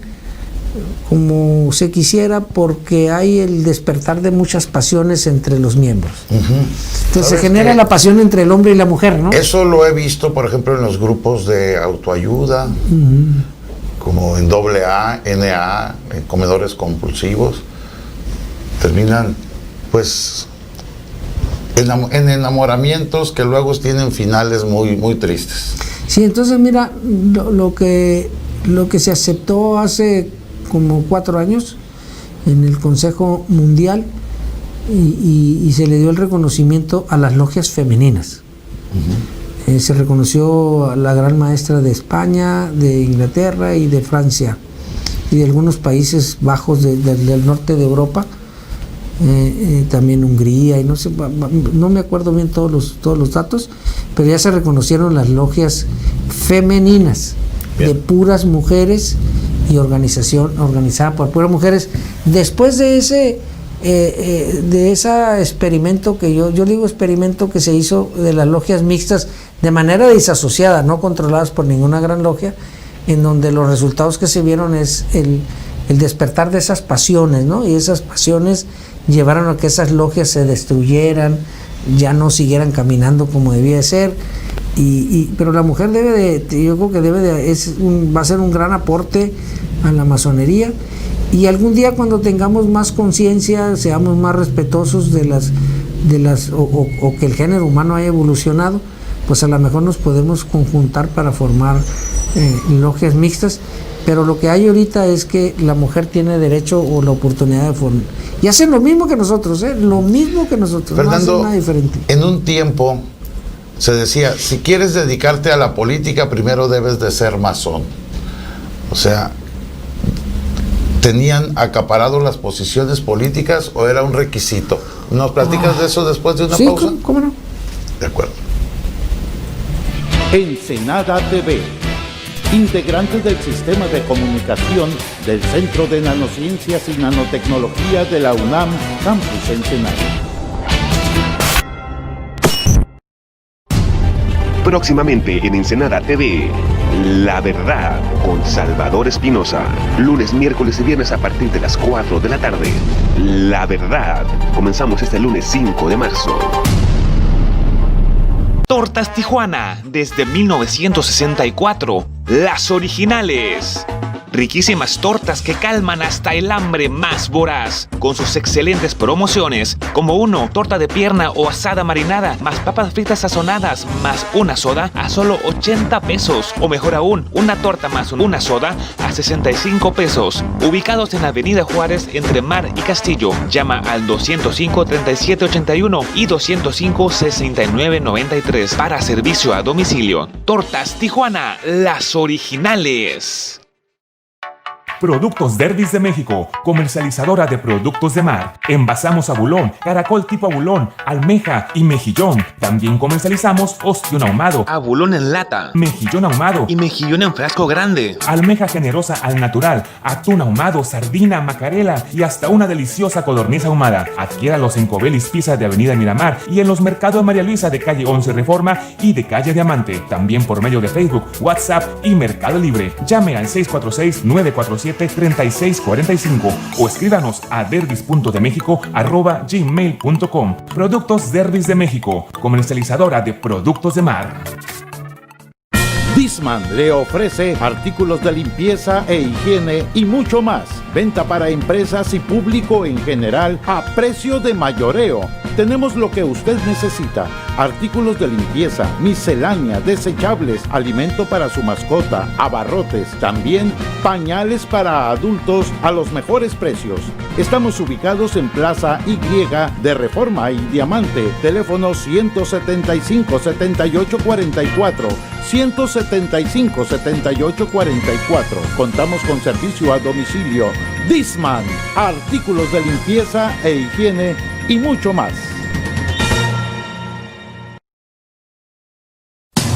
como se quisiera, porque hay el despertar de muchas pasiones entre los miembros. Entonces se genera la pasión entre el hombre y la mujer, ¿no? Eso lo he visto, por ejemplo, en los grupos de autoayuda, como en AA, NA, en comedores compulsivos. Terminan, pues, en enamoramientos que luego tienen finales muy, muy tristes. Sí, entonces mira, lo que se aceptó hace como 4 años en el Consejo Mundial y se le dio el reconocimiento a las logias femeninas. Se reconoció a la gran maestra de España, de Inglaterra y de Francia y de algunos países bajos del norte de Europa, también Hungría y no me acuerdo bien todos los datos, pero ya se reconocieron las logias femeninas. Bien. De puras mujeres y organizada por puras mujeres. Después de ese experimento, que yo digo experimento, que se hizo de las logias mixtas de manera disasociada, no controladas por ninguna gran logia, en donde los resultados que se vieron es el despertar de esas pasiones, ¿no? Y esas pasiones llevaron a que esas logias se destruyeran, ya no siguieran caminando como debía de ser. Pero la mujer yo creo que va a ser un gran aporte a la masonería, y algún día, cuando tengamos más conciencia, seamos más respetuosos o que el género humano haya evolucionado, pues a lo mejor nos podemos conjuntar para formar logias mixtas. Pero lo que hay ahorita es que la mujer tiene derecho o la oportunidad de formar, y hacen lo mismo que nosotros, Fernando, no hacen nada diferente. En un tiempo se decía, si quieres dedicarte a la política, primero debes de ser masón. O sea, ¿tenían acaparado las posiciones políticas o era un requisito? ¿Nos platicas de eso después de una pausa? Sí, ¿cómo no? De acuerdo. Ensenada TV, integrante del sistema de comunicación del Centro de Nanociencias y Nanotecnología de la UNAM, Campus Ensenada. Próximamente en Ensenada TV, La Verdad con Salvador Espinosa. Lunes, miércoles y viernes a partir de las 4 de la tarde. La Verdad. Comenzamos este lunes 5 de marzo. Tortas Tijuana, desde 1964. Las originales. Riquísimas tortas que calman hasta el hambre más voraz, con sus excelentes promociones, como 1, torta de pierna o asada marinada, más papas fritas sazonadas, más una soda a solo 80 pesos, o mejor aún, una torta más una soda a 65 pesos. Ubicados en Avenida Juárez, entre Mar y Castillo. Llama al 205-3781 y 205-6993 para servicio a domicilio. Tortas Tijuana, las originales. Productos Derdis de México, comercializadora de productos de mar. Envasamos abulón, caracol tipo abulón, almeja y mejillón. También comercializamos ostión ahumado, abulón en lata, mejillón ahumado y mejillón en frasco grande. Almeja generosa al natural, atún ahumado, sardina, macarela y hasta una deliciosa codorniz ahumada. Adquiéralos en Cobelis Pizza de Avenida Miramar y en los mercados María Luisa de calle 11 Reforma y de calle Diamante. También por medio de Facebook, WhatsApp y Mercado Libre. Llame al 646-947-3645 o escríbanos a derdis.demexico@gmail.com. Productos Derdis de México, comercializadora de productos de mar. Disman le ofrece artículos de limpieza e higiene y mucho más. Venta para empresas y público en general a precio de mayoreo. Tenemos lo que usted necesita: artículos de limpieza, miscelánea, desechables, alimento para su mascota, abarrotes, también pañales para adultos a los mejores precios. Estamos ubicados en Plaza Y de Reforma y Diamante. Teléfono 175-7844. 175-7844. Contamos con servicio a domicilio. Disman, artículos de limpieza e higiene y mucho más.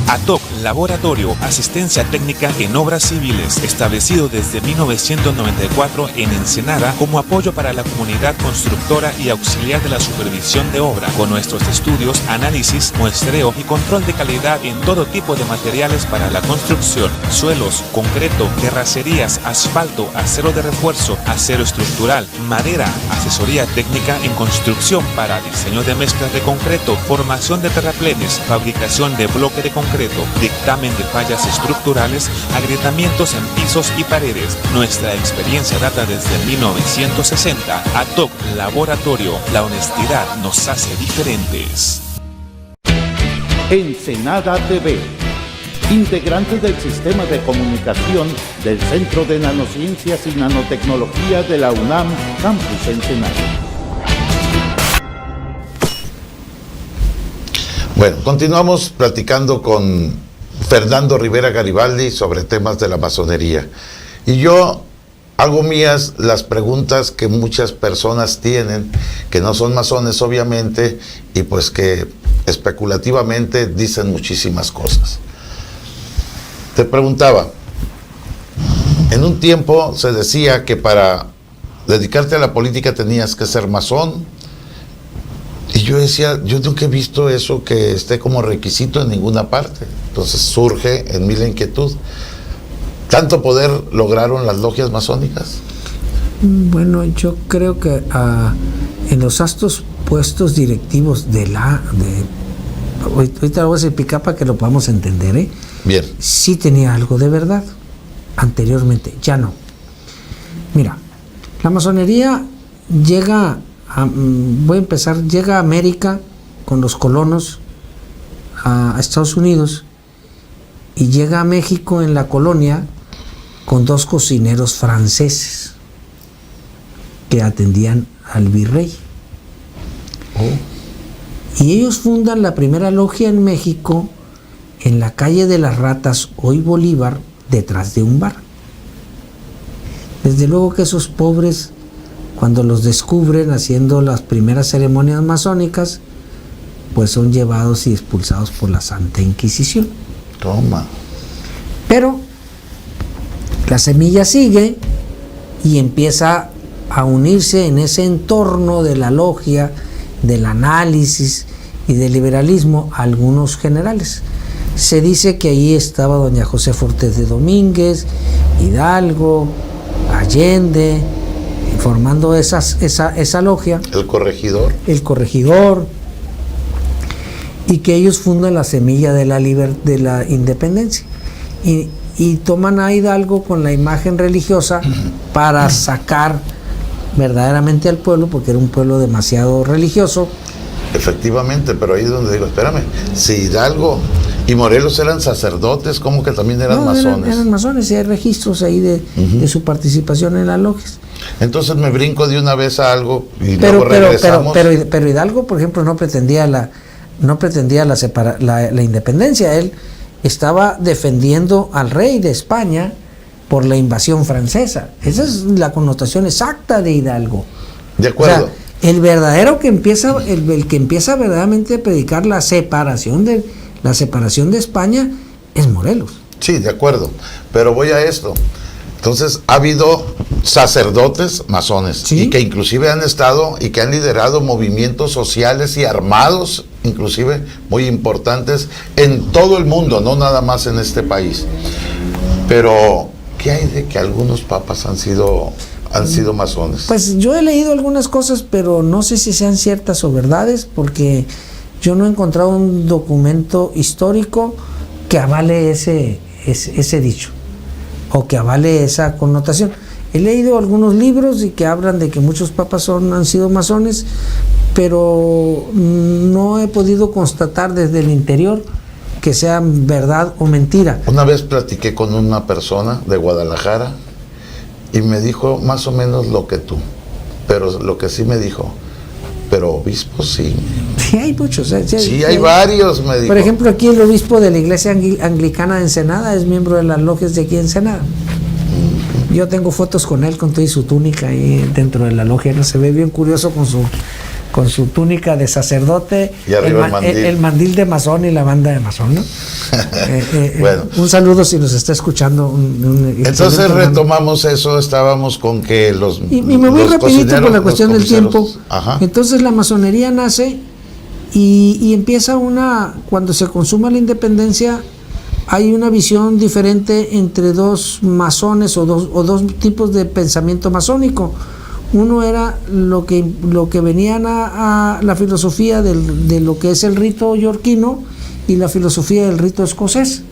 ATOC Laboratorio, asistencia técnica en obras civiles, establecido desde 1994 en Ensenada como apoyo para la comunidad constructora y auxiliar de la supervisión de obra, con nuestros estudios, análisis, muestreo y control de calidad en todo tipo de materiales para la construcción, suelos, concreto, terracerías, asfalto, acero de refuerzo, acero estructural, madera, asesoría técnica en construcción para diseño de mezclas de concreto, formación de terraplenes, fabricación de bloque de concreto, dictamen de fallas estructurales, agrietamientos en pisos y paredes. Nuestra experiencia data desde 1960. ATOC Laboratorio, la honestidad nos hace diferentes. Ensenada TV, integrante del sistema de comunicación del Centro de Nanociencias y Nanotecnología de la UNAM, Campus Ensenada. Bueno, continuamos platicando con Fernando Rivera Garibaldi sobre temas de la masonería. Y yo hago mías las preguntas que muchas personas tienen, que no son masones obviamente, y pues que especulativamente dicen muchísimas cosas. Te preguntaba, en un tiempo se decía que para dedicarte a la política tenías que ser masón, y yo decía, yo nunca he visto eso que esté como requisito en ninguna parte. Entonces surge en mí la inquietud. ¿Tanto poder lograron las logias masónicas? Bueno, yo creo que en los altos puestos directivos ahorita lo voy a explicar para que lo podamos entender, ¿eh? Bien. Sí tenía algo de verdad anteriormente, ya no. Mira, la masonería llega a América con los colonos, a Estados Unidos, y llega a México en la colonia con 2 cocineros franceses que atendían al virrey. Y ellos fundan la primera logia en México en la calle de las Ratas, hoy Bolívar, detrás de un bar. Desde luego que esos pobres, cuando los descubren haciendo las primeras ceremonias masónicas, pues son llevados y expulsados por la Santa Inquisición. Toma. Pero la semilla sigue y empieza a unirse en ese entorno de la logia, del análisis y del liberalismo a algunos generales. Se dice que ahí estaba doña José Fortes de Domínguez, Hidalgo, Allende, formando esa logia. El corregidor. El corregidor. Y que ellos fundan la semilla de la independencia. Y toman a Hidalgo con la imagen religiosa para sacar verdaderamente al pueblo, porque era un pueblo demasiado religioso. Efectivamente, pero ahí es donde digo, espérame, si Hidalgo y Morelos eran sacerdotes, ¿cómo que también eran masones? Eran masones, y hay registros ahí de su participación en las logias. Entonces me brinco de una vez a algo y luego regresamos. Pero Hidalgo, por ejemplo, no pretendía la independencia. Él estaba defendiendo al rey de España por la invasión francesa. Esa es la connotación exacta de Hidalgo. De acuerdo. O sea, el que empieza verdaderamente a predicar la separación de España es Morelos. Sí, de acuerdo. Pero voy a esto. Entonces, ha habido sacerdotes masones, ¿sí? Y que inclusive han estado y que han liderado movimientos sociales y armados, inclusive muy importantes en todo el mundo, no nada más en este país. Pero, ¿qué hay de que algunos papas han sido masones? Pues yo he leído algunas cosas, pero no sé si sean ciertas o verdades, porque yo no he encontrado un documento histórico que avale ese dicho, o que avale esa connotación. He leído algunos libros y que hablan de que muchos papas han sido masones, pero no he podido constatar desde el interior que sean verdad o mentira. Una vez platiqué con una persona de Guadalajara y me dijo más o menos lo que tú, pero lo que sí me dijo, pero obispos sí. Sí, hay muchos. Sí, hay varios, me dijo. Por ejemplo, aquí el obispo de la iglesia anglicana de Ensenada es miembro de las logias de aquí de Ensenada. Yo tengo fotos con él, con toda su túnica ahí dentro de la logia, ¿no? Se ve bien curioso con su túnica de sacerdote, y arriba el mandil de masón y la banda de masón, ¿no? Bueno. Un saludo si nos está escuchando. Entonces retomamos eso, estábamos con que los y me voy los rapidito por la cuestión del tiempo. Ajá. Entonces la masonería nace y empieza cuando se consuma la independencia, hay una visión diferente entre dos masones o dos tipos de pensamiento masónico. Uno era lo que venían a la filosofía de lo que es el rito yorquino y la filosofía del rito escocés.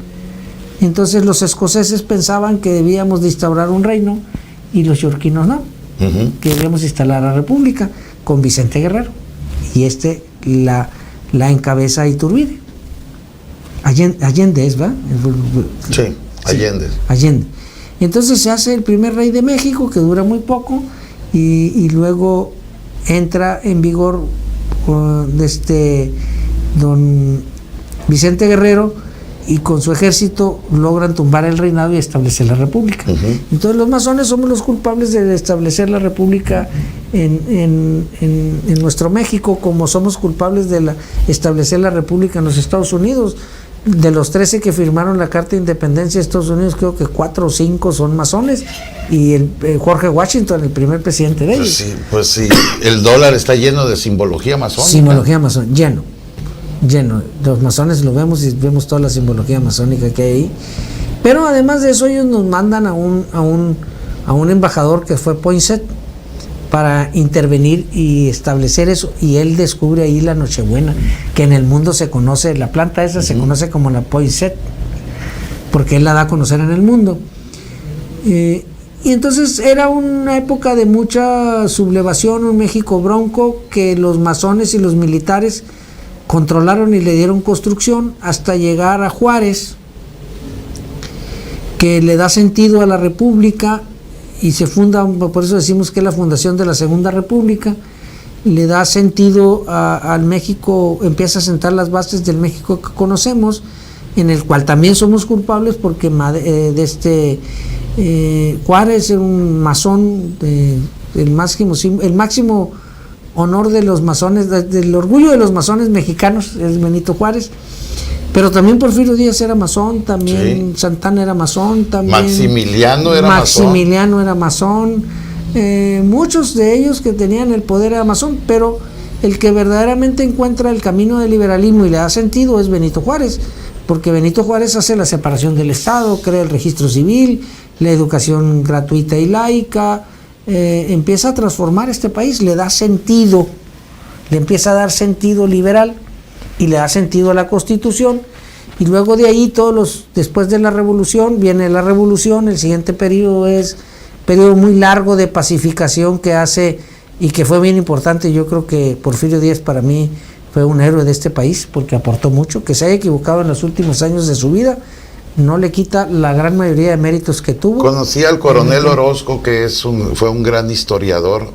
Entonces los escoceses pensaban que debíamos de instaurar un reino y los yorquinos no, que debíamos instalar la república con Vicente Guerrero, y la encabeza Iturbide. Allende es, ¿va? Sí, Allende. Allende. Entonces se hace el primer rey de México, que dura muy poco, y luego entra en vigor don Vicente Guerrero, y con su ejército logran tumbar el reinado y establecer la república. Entonces los masones somos los culpables de establecer la república en nuestro México, como somos culpables de establecer la república en los Estados Unidos. De los 13 que firmaron la Carta de Independencia de Estados Unidos, creo que 4 o 5 son masones, y Jorge Washington, el primer presidente de ellos. Pues sí, el dólar está lleno de simbología masónica. Simbología masónica, lleno. Los masones lo vemos y vemos toda la simbología masónica que hay ahí. Pero además de eso, ellos nos mandan a un embajador que fue Poinsett para intervenir y establecer eso, y él descubre ahí la Nochebuena, que en el mundo se conoce, la planta esa se conoce como la Poinsett, porque él la da a conocer en el mundo. Y entonces era una época de mucha sublevación, un México bronco, que los masones y los militares controlaron y le dieron construcción hasta llegar a Juárez, que le da sentido a la República y se funda, por eso decimos que es la fundación de la Segunda República, le da sentido al México, empieza a sentar las bases del México que conocemos, en el cual también somos culpables porque Juárez era un masón, el máximo honor de los masones, del orgullo de los masones mexicanos es Benito Juárez, pero también Porfirio Díaz era masón, también sí. Santana era masón, también Maximiliano era masón. Muchos de ellos que tenían el poder era masón, pero el que verdaderamente encuentra el camino del liberalismo y le da sentido es Benito Juárez, porque Benito Juárez hace la separación del Estado, crea el registro civil, la educación gratuita y laica, empieza a transformar este país, le da sentido, le empieza a dar sentido liberal y le da sentido a la Constitución, y luego de ahí después de la Revolución viene la Revolución. El siguiente periodo es periodo muy largo de pacificación que hace y que fue bien importante. Yo creo que Porfirio Díaz para mí fue un héroe de este país porque aportó mucho. Que se haya equivocado en los últimos años de su vida no le quita la gran mayoría de méritos que tuvo. Conocí al coronel Orozco, que fue un gran historiador,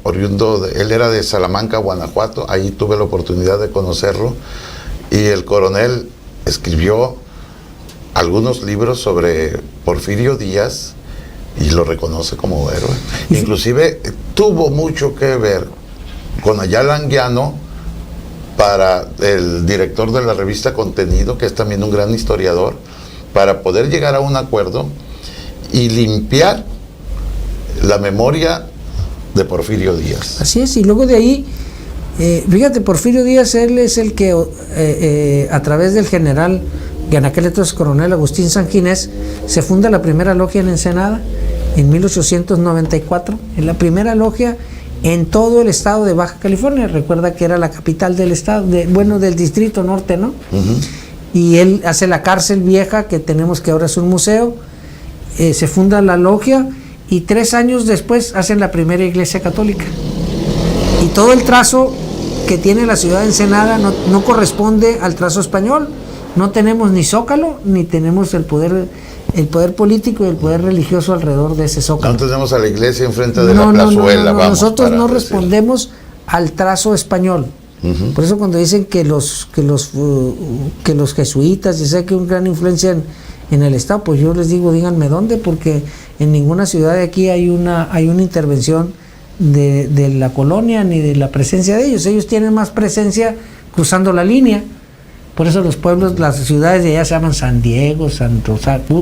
él era de Salamanca, Guanajuato, ahí tuve la oportunidad de conocerlo, y el coronel escribió algunos libros sobre Porfirio Díaz y lo reconoce como héroe. Inclusive tuvo mucho que ver con Ayala Anguiano, para el director de la revista Contenido, que es también un gran historiador, para poder llegar a un acuerdo y limpiar la memoria de Porfirio Díaz. Así es, y luego de ahí, fíjate, Porfirio Díaz, él es el que a través del general, que en aquel entonces coronel Agustín Sanguinés, se funda la primera logia en Ensenada en 1894, en la primera logia en todo el estado de Baja California. Recuerda que era la capital del estado, del distrito norte, ¿no? Y él hace la cárcel vieja que tenemos, que ahora es un museo, se funda la logia y 3 años después hacen la primera iglesia católica. Y todo el trazo que tiene la ciudad de Ensenada no corresponde al trazo español. No tenemos ni zócalo, ni tenemos el poder político y el poder religioso alrededor de ese zócalo. No tenemos a la iglesia enfrente de la plazuela. Nosotros no respondemos al trazo español. Por eso cuando dicen que los jesuitas, y sé que una gran influencia en el Estado, pues yo les digo, díganme dónde, porque en ninguna ciudad de aquí hay una intervención de la colonia ni de la presencia de ellos. Ellos tienen más presencia cruzando la línea. Por eso los pueblos, las ciudades de allá se llaman San Diego,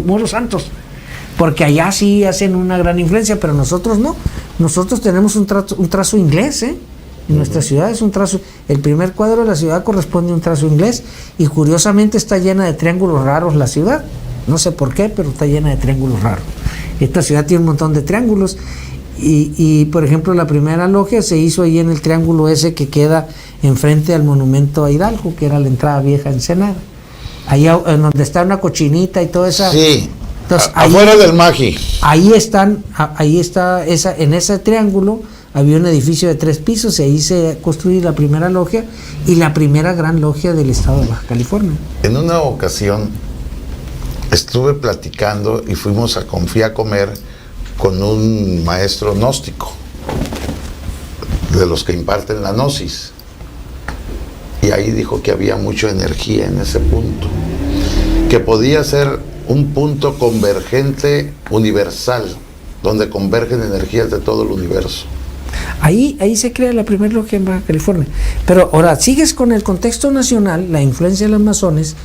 Muros Santos, porque allá sí hacen una gran influencia, pero nosotros no. Nosotros tenemos un trazo inglés, En nuestra ciudad es un trazo. El primer cuadro de la ciudad corresponde a un trazo inglés, y curiosamente está llena de triángulos raros la ciudad. No sé por qué, pero está llena de triángulos raros. Esta ciudad tiene un montón de triángulos. Y por ejemplo, la primera logia se hizo ahí en el triángulo ese que queda enfrente al monumento a Hidalgo, que era la entrada vieja a Ensenada. Ahí en donde está una cochinita y toda esa. Sí. Entonces, afuera del Magi. Ahí está en ese triángulo había un edificio de 3 pisos, y ahí se construyó la primera logia y la primera gran logia del estado de Baja California. En una ocasión estuve platicando y fui a comer con un maestro gnóstico, de los que imparten la gnosis, y ahí dijo que había mucha energía en ese punto, que podía ser un punto convergente universal, donde convergen energías de todo el universo. Ahí se crea la primera logia en Baja California. Pero ahora sigues con el contexto nacional, la influencia de los masones.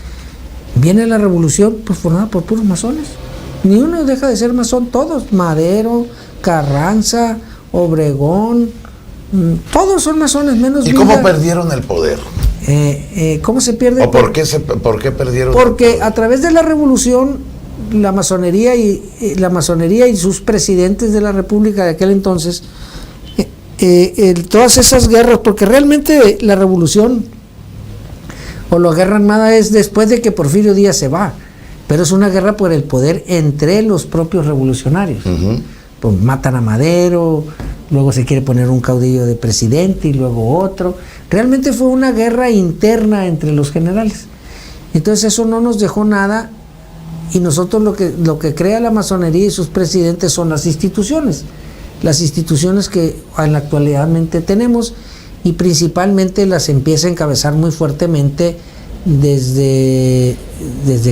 Viene la revolución, pues formada por puros masones. Ni uno deja de ser masón, todos. Madero, Carranza, Obregón, todos son masones, menos ¿Y cómo perdieron el poder? ¿Cómo se pierde? ¿O por qué perdieron? Porque a través de la revolución, la masonería y sus presidentes de la República de aquel entonces, todas esas guerras, porque realmente la revolución o la guerra armada es después de que Porfirio Díaz se va, pero es una guerra por el poder entre los propios revolucionarios. Pues matan a Madero, luego se quiere poner un caudillo de presidente y luego otro. Realmente fue una guerra interna entre los generales. Entonces eso no nos dejó nada, y nosotros lo que crea la masonería y sus presidentes son las instituciones que en la actualidad tenemos, y principalmente las empieza a encabezar muy fuertemente desde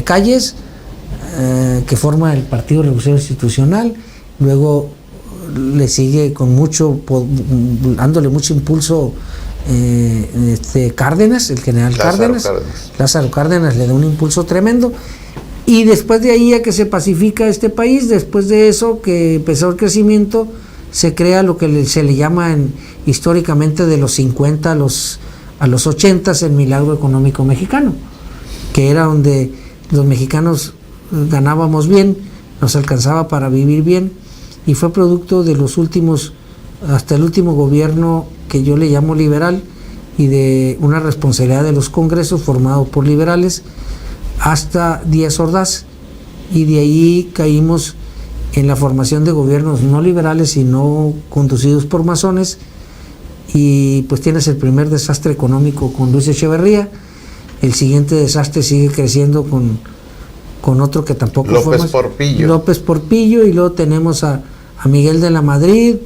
Calles, que forma el Partido Revolucionario Institucional. Luego le sigue dándole mucho impulso Cárdenas, el general Lázaro Cárdenas le da un impulso tremendo, y después de ahí a que se pacifica este país, después de eso que empezó el crecimiento, se crea lo que se le llama históricamente de los 50 a los 80 el milagro económico mexicano, que era donde los mexicanos ganábamos bien, nos alcanzaba para vivir bien, y fue producto de los últimos, hasta el último gobierno que yo le llamo liberal, y de una responsabilidad de los congresos formados por liberales hasta Díaz Ordaz, y de ahí caímos en la formación de gobiernos no liberales sino conducidos por masones, y pues tienes el primer desastre económico con Luis Echeverría. El siguiente desastre sigue creciendo con otro que tampoco López Porpillo, y luego tenemos a Miguel de la Madrid,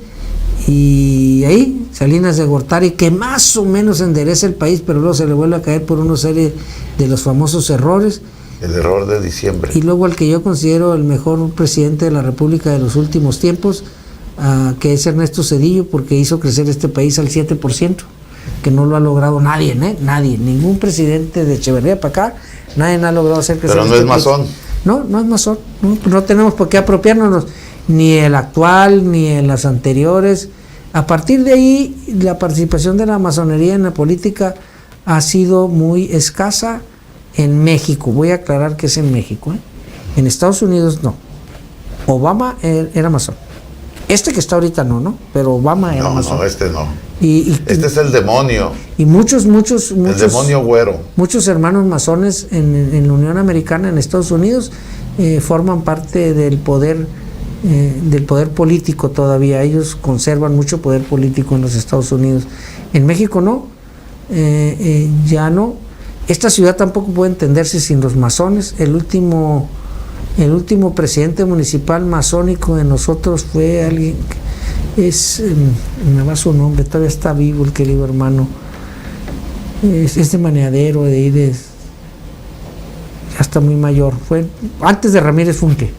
y ahí Salinas de Gortari, que más o menos endereza el país, pero luego se le vuelve a caer por una serie de los famosos errores. El error de diciembre. Y luego el que yo considero el mejor presidente de la República de los últimos tiempos, que es Ernesto Zedillo, porque hizo crecer este país al 7%, que no lo ha logrado nadie, nadie, ningún presidente de Echeverría para acá, nadie ha logrado hacer crecer. Pero no es masón. No es masón, no tenemos por qué apropiarnos, ni el actual, ni en las anteriores. A partir de ahí, la participación de la masonería en la política ha sido muy escasa en México. Voy a aclarar que es en México, En Estados Unidos no. Obama era masón. Este que está ahorita no, pero Obama era masón. No, este no. Este es el demonio. Y muchos el demonio güero. Muchos hermanos masones en la Unión Americana, en Estados Unidos, forman parte del poder político todavía. Ellos conservan mucho poder político en los Estados Unidos. En México no, ya no. Esta ciudad tampoco puede entenderse sin los masones. El último presidente municipal masónico de nosotros fue alguien, me va su nombre, todavía está vivo el querido hermano, es de Maneadero, de ahí ya está muy mayor, fue antes de Ramírez Funke.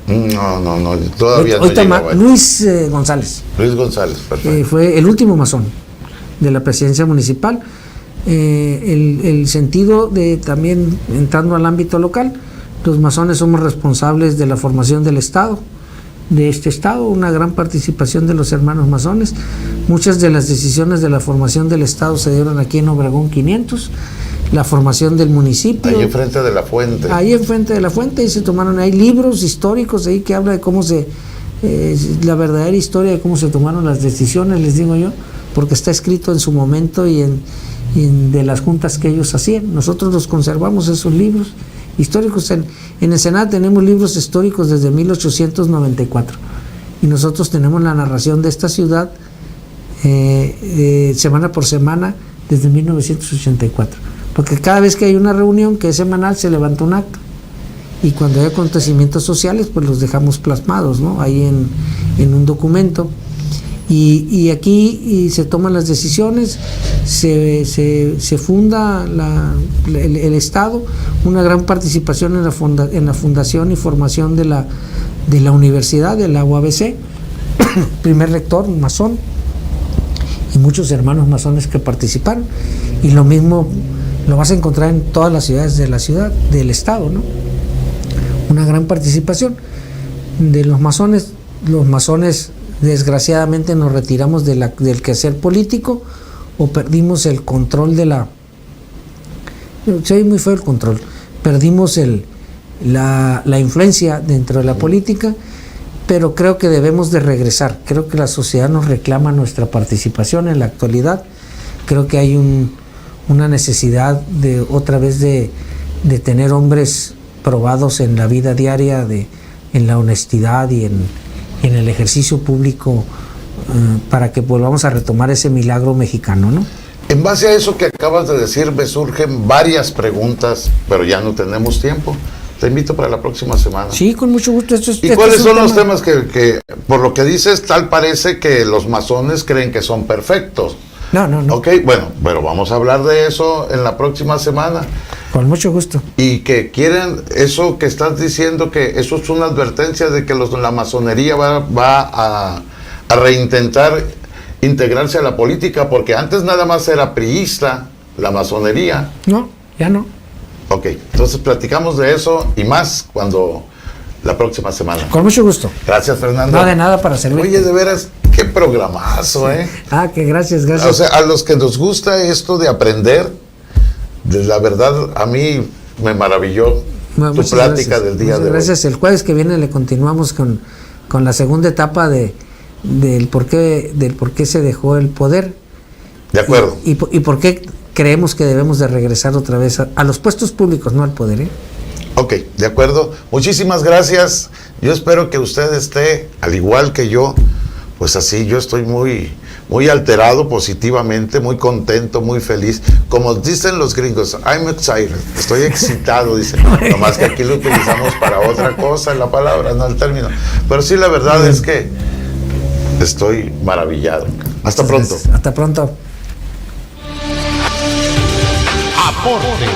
No, todavía no Ahorita llegaba. Luis González. Luis González, perfecto. Fue el último masón de la presidencia municipal. El sentido de también entrando al ámbito local, los masones somos responsables de la formación del Estado, de este Estado, una gran participación de los hermanos masones. Muchas de las decisiones de la formación del Estado se dieron aquí en Obregón 500, la formación del municipio. Ahí enfrente de la fuente. Ahí enfrente de la fuente, y se tomaron, hay libros históricos ahí que habla de cómo la verdadera historia de cómo se tomaron las decisiones, les digo yo, porque está escrito en su momento y de las juntas que ellos hacían. Nosotros los conservamos, esos libros históricos. En Ensenada tenemos libros históricos desde 1894 y nosotros tenemos la narración de esta ciudad semana por semana desde 1984, porque cada vez que hay una reunión que es semanal se levanta un acta, y cuando hay acontecimientos sociales pues los dejamos plasmados, ¿no? Ahí en un documento. Y aquí se toman las decisiones, se funda el Estado, una gran participación en la fundación y formación de la universidad, de la UABC, primer rector, un masón, y muchos hermanos masones que participaron, y lo mismo lo vas a encontrar en todas las ciudades del Estado, ¿no? Una gran participación de los masones. Los masones desgraciadamente nos retiramos del quehacer político, o perdimos el control se oye muy feo el control, perdimos la influencia dentro de la política, pero creo que debemos de regresar. Creo que la sociedad nos reclama nuestra participación en la actualidad. Creo que hay una necesidad de otra vez de tener hombres probados en la vida diaria, en la honestidad y en el ejercicio público, para que volvamos a retomar ese milagro mexicano, ¿no? En base a eso que acabas de decir, me surgen varias preguntas, pero ya no tenemos tiempo. Te invito para la próxima semana. Sí, con mucho gusto. ¿Y cuáles son los temas que, por lo que dices, tal parece que los masones creen que son perfectos? No. Ok, bueno, pero vamos a hablar de eso en la próxima semana. Con mucho gusto. Y que quieren, eso que estás diciendo, que eso es una advertencia de que la masonería va a reintentar integrarse a la política, porque antes nada más era priista la masonería. No, ya no. Ok, entonces platicamos de eso y más cuando la próxima semana. Con mucho gusto. Gracias, Fernando. No, de nada, para servirte. Oye, de veras, qué programazo, ¿eh? Que gracias. O sea, a los que nos gusta esto de aprender, la verdad, a mí me maravilló tu plática del día de hoy. Gracias. El jueves que viene le continuamos con la segunda etapa del por qué se dejó el poder. De acuerdo. Y por qué creemos que debemos de regresar otra vez a los puestos públicos, no al poder, ¿eh? Ok, de acuerdo. Muchísimas gracias. Yo espero que usted esté, al igual que yo, pues así, yo estoy muy alterado positivamente, muy contento, muy feliz. Como dicen los gringos, I'm excited. Estoy excitado, dicen. Nomás que aquí lo utilizamos para otra cosa, la palabra, no el término. Pero sí, la verdad es que estoy maravillado. Hasta pronto. Hasta pronto. Aporte.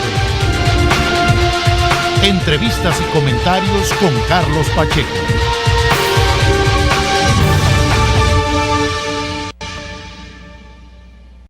Entrevistas y comentarios con Carlos Pacheco.